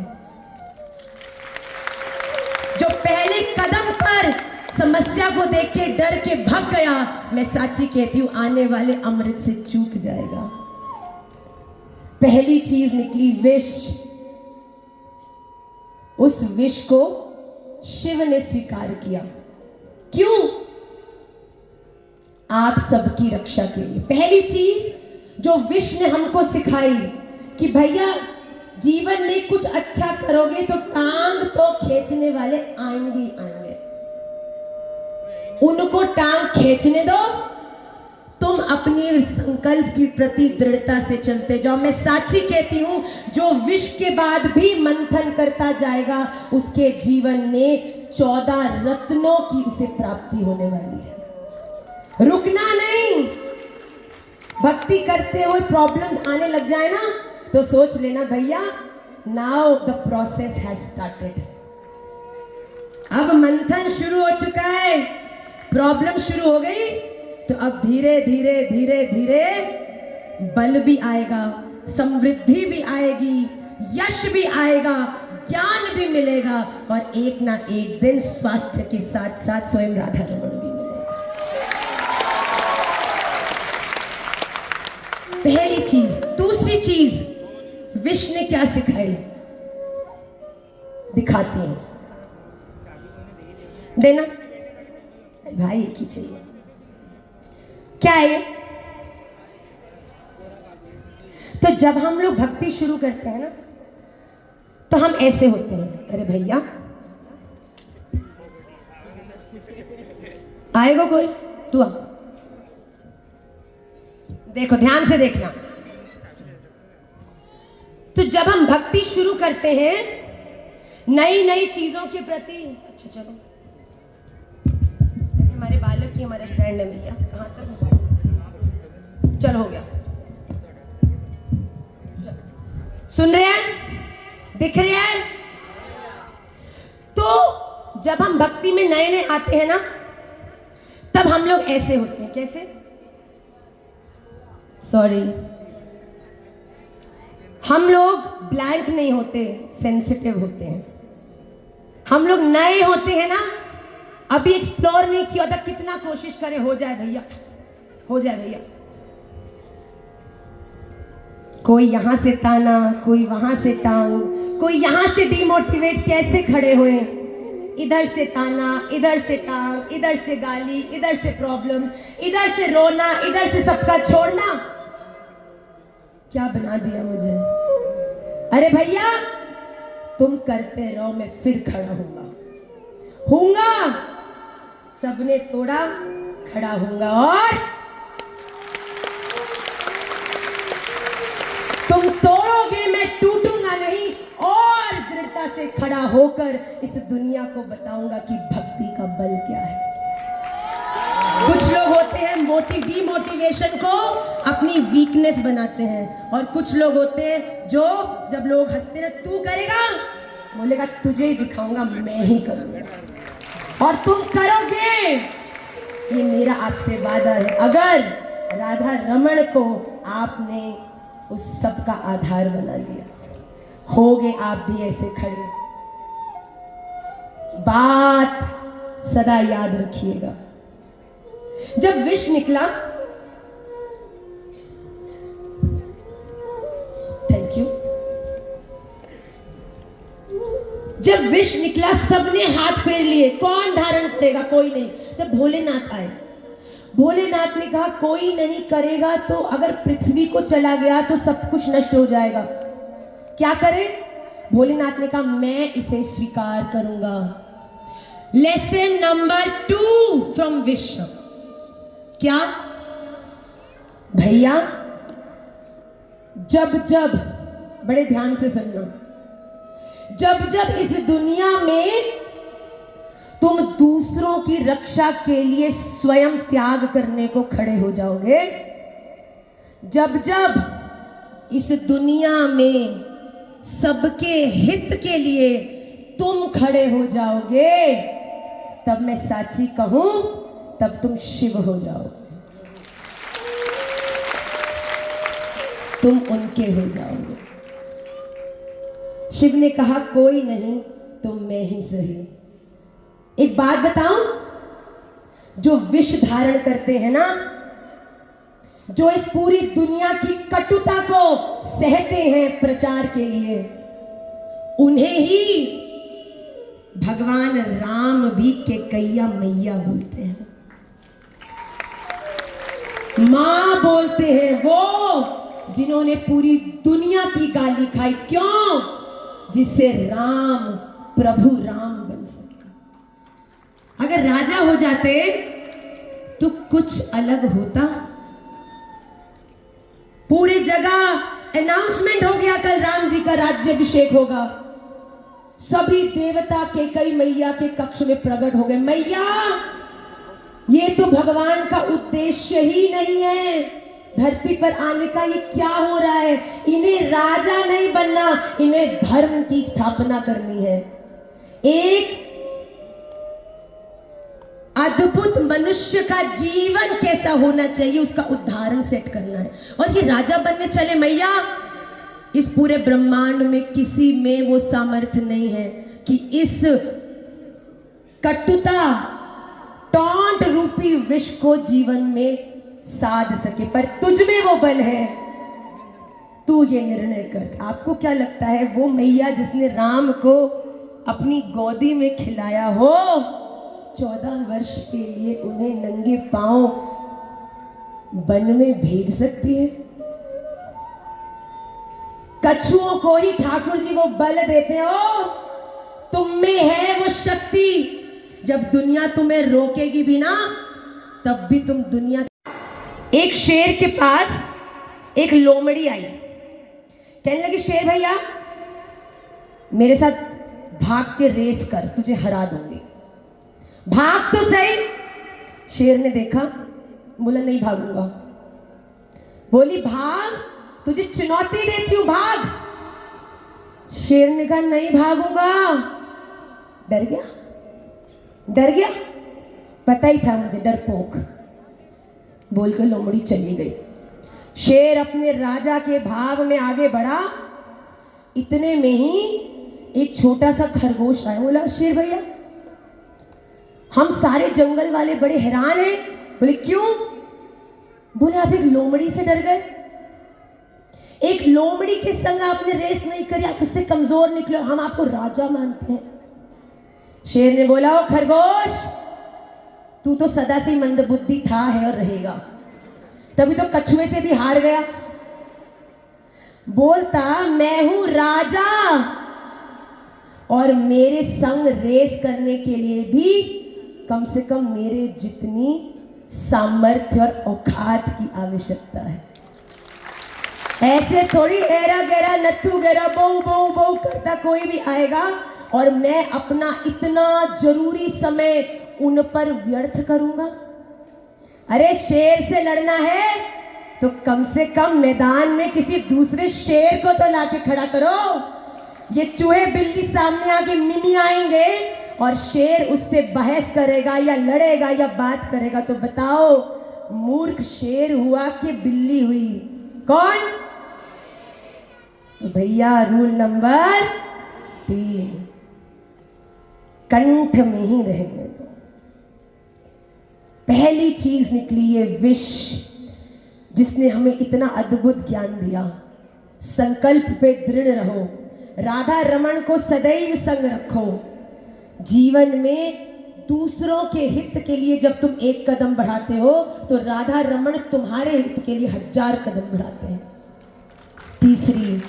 जो पहले कदम पर समस्या को देख के डर के भाग गया, मैं साची कहती हूं, आने वाले अमृत से चूक जाएगा। पहली चीज निकली विष। उस विष को शिव ने स्वीकार किया। क्यों? आप सबकी रक्षा के लिए। पहली चीज जो विष ने हमको सिखाई कि भैया, जीवन में कुछ अच्छा करोगे तो टांग तो खींचने वाले आएंगे ही आएंगे, उनको टांग खींचने दो, तुम अपनी संकल्प की प्रति दृढ़ता से चलते जाओ। मैं साची कहती हूं, जो विष के बाद भी मंथन करता जाएगा, उसके जीवन में 14 रत्नों की उसे प्राप्ति होने वाली है। रुकना नहीं। भक्ति करते हुए प्रॉब्लम्स आने लग जाए ना, तो सोच लेना भैया, now the process has started. अब मंथन शुरू हो चुका है, प्रॉब्लम शुरू हो गई, तो अब धीरे धीरे धीरे धीरे बल भी आएगा, समृद्धि भी आएगी, यश भी आएगा, ज्ञान भी मिलेगा, और एक ना एक दिन स्वास्थ्य के साथ साथ स्वयं राधा रमण भी मिलेगा। पहली चीज। दूसरी चीज, विष ने क्या सिखाई दिखाती हैं। देना भाई, एक ही चाहिए। क्या है ये? तो जब हम लोग भक्ति शुरू करते हैं ना, तो हम ऐसे होते हैं, अरे भैया आएगा कोई? तू आ, देखो ध्यान से देखना। तो जब हम भक्ति शुरू करते हैं नई नई चीजों के प्रति, अच्छा चलो, हमारे बालक की हमारा स्टैंड है भैया, कहां तक? चलो हो गया। सुन रहे हैं? दिख रहे हैं? तो जब हम भक्ति में नए नए आते हैं ना, तब हम लोग ऐसे होते हैं। कैसे? सॉरी, हम लोग ब्लैंक नहीं होते, सेंसिटिव होते हैं। हम लोग नए होते हैं ना, अभी एक्सप्लोर नहीं किया था, कितना कोशिश करें हो जाए भैया, हो जाए भैया। कोई यहां से ताना, कोई वहां से टांग, कोई यहां से डिमोटिवेट, कैसे खड़े हुए, इधर से ताना, इधर से टांग, इधर से गाली, इधर से प्रॉब्लम, इधर से रोना, इधर से सबका छोड़ना। क्या बना दिया मुझे। अरे भैया तुम करते रहो, मैं फिर खड़ा हूंगा। सबने तोड़ा, खड़ा हूंगा। और तुम तोड़ोगे, मैं टूटूंगा नहीं, और दृढ़ता से खड़ा होकर इस दुनिया को बताऊंगा कि भक्ति का बल क्या है। कुछ लोग होते हैं डिमोटिवेशन को अपनी वीकनेस बनाते हैं, और कुछ लोग होते हैं जो जब लोग हंसते हैं, तू करेगा, बोलेगा तुझे ही दिखाऊंगा, मैं ही करूंगा, और तुम करोगे। ये मेरा आपसे वादा है। अगर राधा रमण को आपने उस सब का आधार बना लिया, होगे आप भी ऐसे खड़े। बात सदा याद रखिएगा, जब विष निकला, थैंक यू, जब विष निकला सबने हाथ फेर लिए, कौन धारण करेगा, कोई नहीं। जब भोलेनाथ आए, भोलेनाथ ने कहा कोई नहीं करेगा तो अगर पृथ्वी को चला गया तो सब कुछ नष्ट हो जाएगा, क्या करें। भोलेनाथ ने कहा मैं इसे स्वीकार करूंगा। लेसन नंबर 2 फ्रॉम विष्णु, क्या भैया, जब जब, बड़े ध्यान से सुनना, जब जब इस दुनिया में तुम दूसरों की रक्षा के लिए स्वयं त्याग करने को खड़े हो जाओगे, जब जब इस दुनिया में सबके हित के लिए तुम खड़े हो जाओगे, तब मैं साची कहूं, तब तुम शिव हो जाओगे, तुम उनके हो जाओगे। शिव ने कहा कोई नहीं, तुम मैं ही सही। एक बात बताऊं, जो विष धारण करते हैं ना, जो इस पूरी दुनिया की कटुता को सहते हैं प्रचार के लिए, उन्हें ही भगवान राम भी केकैया मैया बोलते हैं, मां बोलते हैं वो जिन्होंने पूरी दुनिया की गाली खाई। क्यों? जिससे राम, प्रभु राम बन सके। अगर राजा हो जाते तो कुछ अलग होता। पूरी जगह अनाउंसमेंट हो गया कल राम जी का राज्याभिषेक होगा, सभी देवता केकई मैया के कक्ष में प्रकट हो गए। मैया, ये तो भगवान का उद्देश्य ही नहीं है धरती पर आने का, ये क्या हो रहा है। इन्हें राजा नहीं बनना, इन्हें धर्म की स्थापना करनी है। एक अद्भुत मनुष्य का जीवन कैसा होना चाहिए, उसका उदाहरण सेट करना है। और ये राजा बनने चले। मैया, इस पूरे ब्रह्मांड में किसी में वो सामर्थ्य नहीं है कि इस कटुता, टॉन्ट रूपी विष को जीवन में साध सके, पर तुझ में वो बल है। तू ये निर्णय कर। आपको क्या लगता है वो मैया जिसने राम को अपनी गोदी में खिलाया हो, 14 वर्ष के लिए उन्हें नंगे पांव वन में भेज सकती है? कछुओं को ही ठाकुर जी वो बल देते हो। तुम में है वो शक्ति। जब दुनिया तुम्हें रोकेगी भी ना, तब भी तुम दुनिया। एक शेर के पास एक लोमड़ी आई, कहने लगी शेर भैया मेरे साथ भाग के रेस कर, तुझे हरा दूंगी। भाग तो सही। शेर ने देखा, बोला नहीं भागूंगा। बोली भाग, तुझे चुनौती देती हूं, भाग। शेर ने कहा नहीं भागूंगा। डर गया, डर गया, पता ही था मुझे, डरपोक। बोल के लोमड़ी चली गई। शेर अपने राजा के भाव में आगे बढ़ा। इतने में ही एक छोटा सा खरगोश आया। बोला, शेर भैया, हम सारे जंगल वाले बड़े हैरान हैं। बोले, क्यों? बोले, आप एक लोमड़ी से डर गए। एक लोमड़ी के संग आपने रेस नहीं करी, आप उससे कमजोर निकले, हम आपको राजा मानते हैं। शेर ने बोला, ओ खरगोश, तू तो सदा से मंदबुद्धि था, है और रहेगा, तभी तो कछुए से भी हार गया। बोलता, मैं हूं राजा और मेरे संग रेस करने के लिए भी कम से कम मेरे जितनी सामर्थ्य और औकात की आवश्यकता है। ऐसे थोड़ी एरा गैरा नत्थू गैरा बहु बहु बहु करता कोई भी आएगा और मैं अपना इतना जरूरी समय उन पर व्यर्थ करूंगा। अरे शेर से लड़ना है तो कम से कम मैदान में किसी दूसरे शेर को तो लाके खड़ा करो। ये चूहे बिल्ली सामने आके मिमी आएंगे और शेर उससे बहस करेगा या लड़ेगा या बात करेगा, तो बताओ मूर्ख शेर हुआ कि बिल्ली हुई? कौन? तो भैया रूल नंबर 3, कंठ में ही रहने दो। पहली चीज निकली ये विष, जिसने हमें इतना अद्भुत ज्ञान दिया। संकल्प पे दृढ़ रहो, राधा रमण को सदैव संग रखो। जीवन में दूसरों के हित के लिए जब तुम एक कदम बढ़ाते हो तो राधा रमण तुम्हारे हित के लिए 1000 कदम बढ़ाते हैं। तीसरी,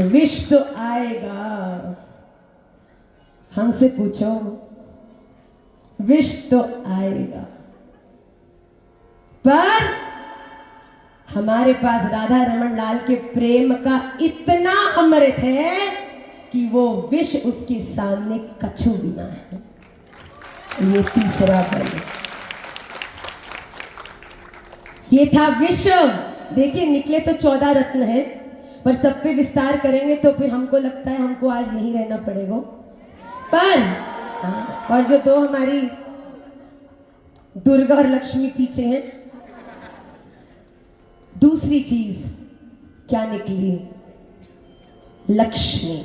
विष तो आएगा, हमसे पूछो, विष तो आएगा, पर हमारे पास राधा रमण लाल के प्रेम का इतना अमृत है कि वो विष उसके सामने कछु भी ना है। ये तीसरा बल, ये था विष। देखिए निकले तो 14 रत्न है, पर सब पे विस्तार करेंगे तो फिर हमको लगता है हमको आज यहीं रहना पड़ेगा। पर और जो 2 हमारी दुर्गा और लक्ष्मी पीछे हैं। दूसरी चीज क्या निकली? लक्ष्मी।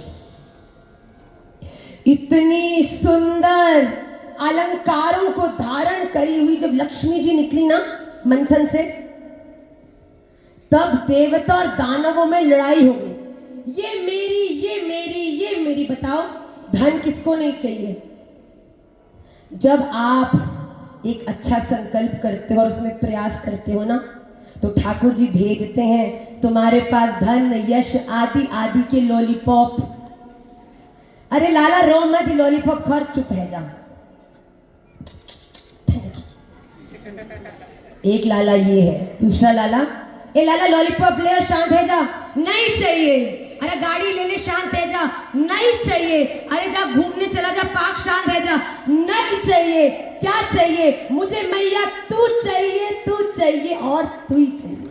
इतनी सुंदर अलंकारों को धारण करी हुई जब लक्ष्मी जी निकली ना मंथन से, तब देवता और दानवों में लड़ाई हो गई। ये मेरी, ये मेरी, ये मेरी। बताओ धन किसको नहीं चाहिए? जब आप एक अच्छा संकल्प करते हो और उसमें प्रयास करते हो ना, तो ठाकुर जी भेजते हैं तुम्हारे पास धन, यश आदि आदि के लॉलीपॉप। अरे लाला रो मत, लॉलीपॉप खर, चुप है जा। एक लाला ये है, दूसरा लाला, ए लाला लॉलीपॉप ले और शांत है जा। नहीं चाहिए। अरे गाड़ी ले ले, शांत है जा। नहीं चाहिए। अरे जा घूमने चला जा, पार्क, शांत है जा। नहीं चाहिए। क्या चाहिए? मुझे मैया तू चाहिए, तू चाहिए और तू ही चाहिए।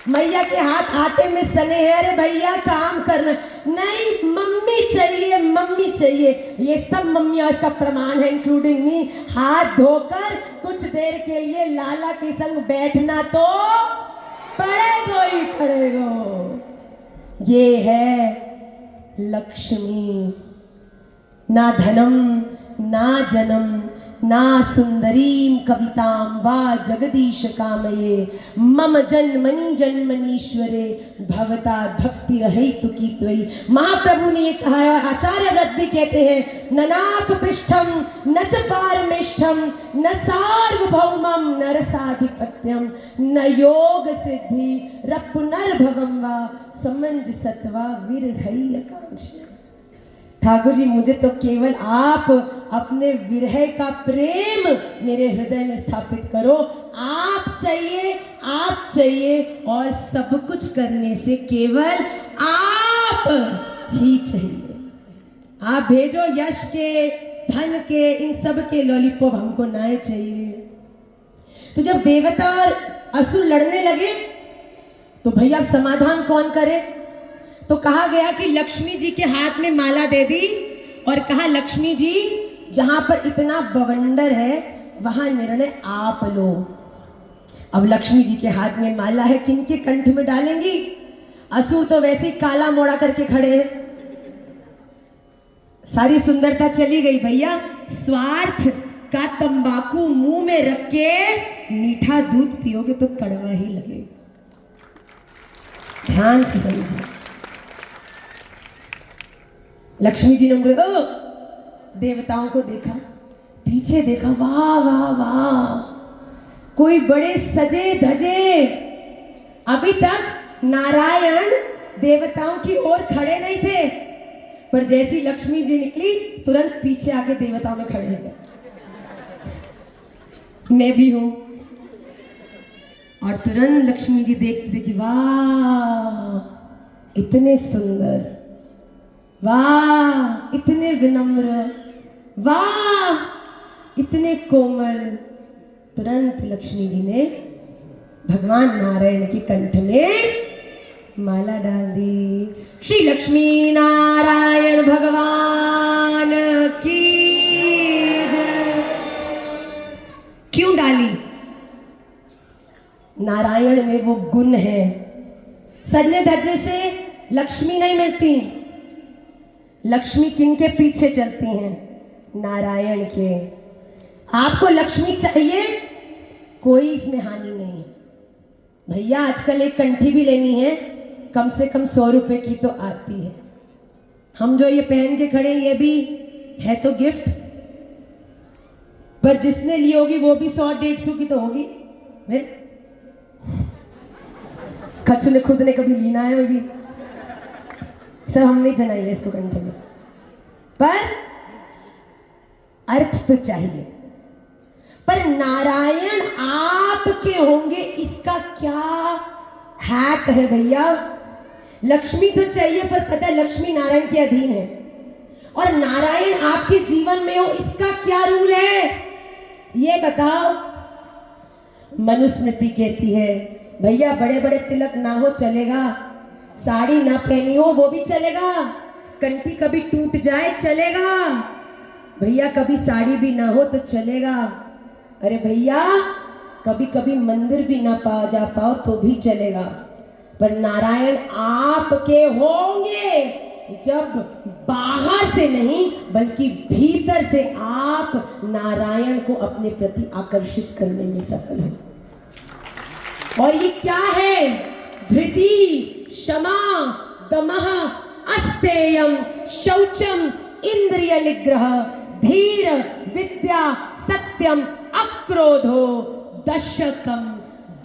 मैया के हाथ आटे में सने हैं। अरे भैया काम करना नहीं, मम्मी चाहिए, मम्मी चाहिए। ये सब मम्मियां इसका प्रमाण है, इंक्लूडिंग मी। हाथ धोकर कुछ देर के लिए लाला के संग बैठना तो पड़ेगा ही पड़ेगा। ये है लक्ष्मी। ना धनम ना जनम ना सुंदरीम कविताम वा जगदीश कामये मम जन्मनि जन्मनीश्वरे भवता भक्ति रहितु की त्वयि। महाप्रभु ने ये कहा है, आचार्य व्रत भी कहते हैं, ननाक पृष्ठम न च पारमेष्ठम न सार्वभौमम न रसाधिपत्यम न योग सिद्धि रपुनर्भवम वा समंजसत्वा विरहई आकांक्षा। ठाकुर जी मुझे तो केवल आप अपने विरह का प्रेम मेरे हृदय में स्थापित करो। आप चाहिए, आप चाहिए और सब कुछ करने से केवल आप ही चाहिए। आप भेजो यश के, धन के, इन सब के लॉलीपॉप हमको ना चाहिए। तो जब देवता और असुर लड़ने लगे तो भैया अब समाधान कौन करे? तो कहा गया कि लक्ष्मी जी के हाथ में माला दे दी और कहा, लक्ष्मी जी जहां पर इतना बवंडर है वहां निर्णय आप लो। अब लक्ष्मी जी के हाथ में माला है, किनके कंठ में डालेंगी? असुर तो वैसे ही काला मोड़ा करके खड़े हैं। सारी सुंदरता चली गई भैया। स्वार्थ का तंबाकू मुंह में रख के मीठा दूध पियोगे तो कड़वा ही लगेगा। ध्यान से समझिए। लक्ष्मी जी ने बोले, देवताओं को देखा, पीछे देखा, वाह वाह वाह, कोई बड़े सजे धजे। अभी तक नारायण देवताओं की ओर खड़े नहीं थे, पर जैसी लक्ष्मी जी निकली तुरंत पीछे आके देवताओं में खड़े हो गए। मैं भी हूं। और तुरंत लक्ष्मी जी देखती देखती, वाह इतने सुंदर, वाह इतने विनम्र, वाह इतने कोमल। तुरंत लक्ष्मी जी ने भगवान नारायण के कंठ में माला डाल दी। श्री लक्ष्मी नारायण भगवान की जय। क्यों डाली? नारायण में वो गुण है। सजने धजने से लक्ष्मी नहीं मिलती। लक्ष्मी किनके पीछे चलती हैं? नारायण के। आपको लक्ष्मी चाहिए, कोई इसमें हानि नहीं। भैया आजकल एक कंठी भी लेनी है, कम से कम 100 रुपए की तो आती है। हम जो ये पहन के खड़े, ये भी है तो गिफ्ट, पर जिसने ली होगी वो भी 100-150 की तो होगी। खच्चू ने खुद ने कभी लीना है होगी। सर हम नहीं पहनाई है इसको कंठे में, पर अर्थ तो चाहिए। पर नारायण आपके होंगे, इसका क्या हैक है भैया? लक्ष्मी तो चाहिए, पर पता है लक्ष्मी नारायण के अधीन है, और नारायण आपके जीवन में हो, इसका क्या रूल है ये बताओ। मनुस्मृति कहती है भैया बड़े बड़े तिलक ना हो चलेगा, साड़ी ना पहनी हो वो भी चलेगा, कंठी कभी टूट जाए चलेगा, भैया कभी साड़ी भी ना हो तो चलेगा, अरे भैया कभी कभी मंदिर भी ना जा पाओ तो भी चलेगा, पर नारायण आपके होंगे जब बाहर से नहीं बल्कि भीतर से आप नारायण को अपने प्रति आकर्षित करने में सफल हो। और ये क्या है? धृति, क्षमा, दमः, अस्तेयम, शौचम, इंद्रिय निग्रह, धीर, विद्या, सत्यम, अक्रोधो, दशकम,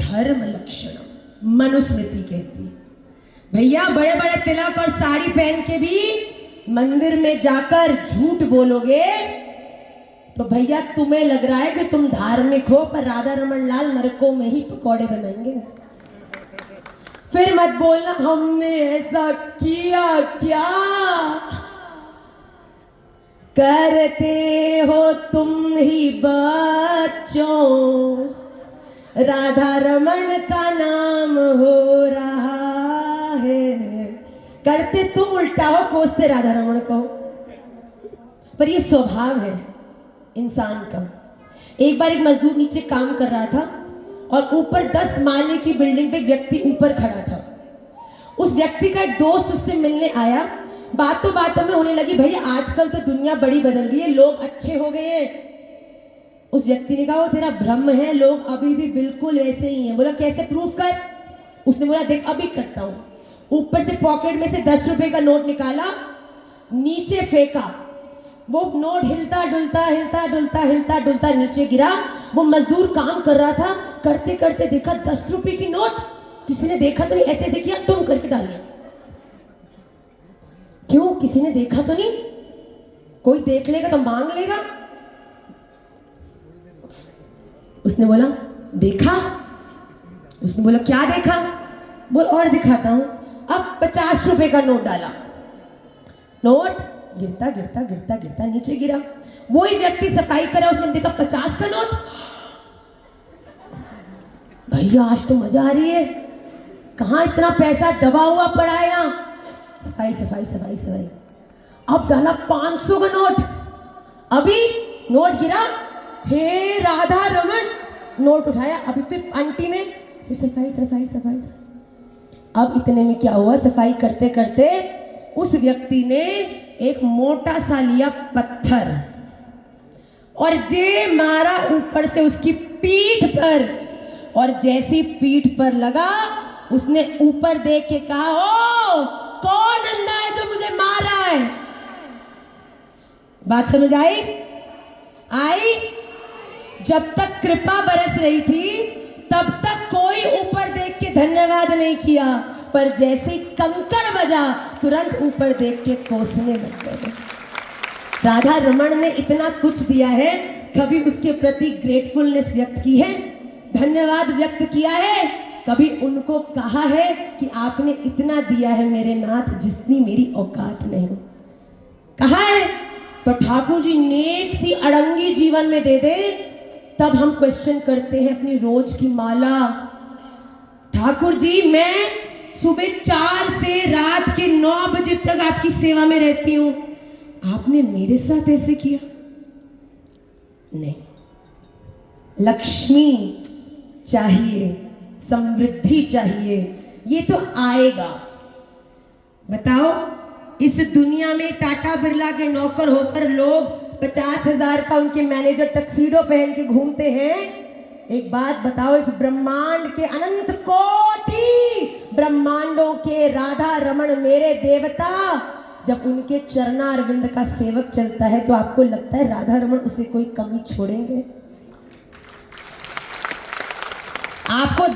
धर्म लक्षणम। मनुस्मृति कहती है भैया बड़े बड़े तिलक और साड़ी पहन के भी मंदिर में जाकर झूठ बोलोगे तो भैया तुम्हें लग रहा है कि तुम धार्मिक हो, पर राधा रमन लाल नरकों में ही पकौड़े बनाएंगे। फिर मत बोलना हमने ऐसा किया क्या, करते हो तुम ही बच्चों, राधा रमन का नाम हो रहा है। करते तुम उल्टा हो, कोसते राधा रमन को। पर ये स्वभाव है इंसान का। एक बार एक मजदूर नीचे काम कर रहा था और ऊपर 10 माले की बिल्डिंग पे एक व्यक्ति ऊपर खड़ा था। उस व्यक्ति का एक दोस्त उससे मिलने आया। बातों बातों में होने लगी भैया आजकल तो दुनिया बड़ी बदल गई है, लोग अच्छे हो गए हैं। उस व्यक्ति ने कहा वो तेरा भ्रम है, लोग अभी भी बिल्कुल वैसे ही हैं। बोला कैसे, प्रूफ कर। उसने बोला देख अभी करता हूं। ऊपर से पॉकेट में से 10 रुपए का नोट निकाला, नीचे फेंका, वो नोट हिलता डुलता हिलता डुलता हिलता डुलता नीचे गिरा। वो मजदूर काम कर रहा था, करते करते देखा 10 रुपए की नोट, किसी ने देखा तो नहीं, ऐसे ऐसे किया, तुम करके डाल दिया। क्यों? किसी ने देखा तो नहीं, कोई देख लेगा तो मांग लेगा। उसने बोला देखा? उसने बोला क्या देखा? बोल और दिखाता हूं। अब 50 रुपए का नोट डाला, नोट गिरता गिरता गिरता गिरता नीचे गिरा। वही व्यक्ति सफाई करा, उसने देखा 50 का नोट। भैया आज तो मजा आ रही है, कहाँ इतना पैसा दबा हुआ पड़ा है यहाँ। सफाई सफाई सफाई सफाई। अब डाला 500 का नोट, अभी नोट गिरा, हे राधा रमन, नोट उठाया, अभी फिर आंटी ने फिर सफाई सफाई सफाई सफाई। अब इतने में क्या हुआ, सफाई करते करते उस व्यक्ति ने एक मोटा सा लिया पत्थर और जे मारा ऊपर से उसकी पीठ पर, और जैसी पीठ पर लगा उसने ऊपर देख के कहा, ओ कौन अंधा है जो मुझे मार रहा है? बात समझ आई? आई? जब तक कृपा बरस रही थी तब तक कोई ऊपर देख के धन्यवाद नहीं किया, पर जैसे कंकड़ बजा तुरंत ऊपर देख के कोसने लग गए। राधा रमण ने इतना कुछ दिया है, कभी उसके प्रति ग्रेटफुलनेस व्यक्त की है, धन्यवाद व्यक्त किया है? कभी उनको कहा है कि आपने इतना दिया है मेरे नाथ जितनी मेरी औकात नहीं? कहा है? तो ठाकुर जी नेक सी अड़ंगी जीवन में दे दे, तब हम क्वेश्चन करते हैं अपनी रोज की माला। ठाकुर जी मैं सुबह 4 से रात के 9 बजे तक आपकी सेवा में रहती हूं, आपने मेरे साथ ऐसे किया? नहीं। लक्ष्मी चाहिए, समृद्धि चाहिए, ये तो आएगा। बताओ, इस दुनिया में टाटा बिरला के नौकर होकर लोग 50,000 का उनके मैनेजर टक्सीडो पहन के घूमते हैं। एक बात बताओ, इस ब्रह्मांड के अनंत कोटि ब्रह्मांडों के राधा रमण मेरे देवता, जब उनके चरणारविंद का सेवक चलता है तो आपको लगता है राधा रमण उसे कोई कमी छोड़ेंगे? आपको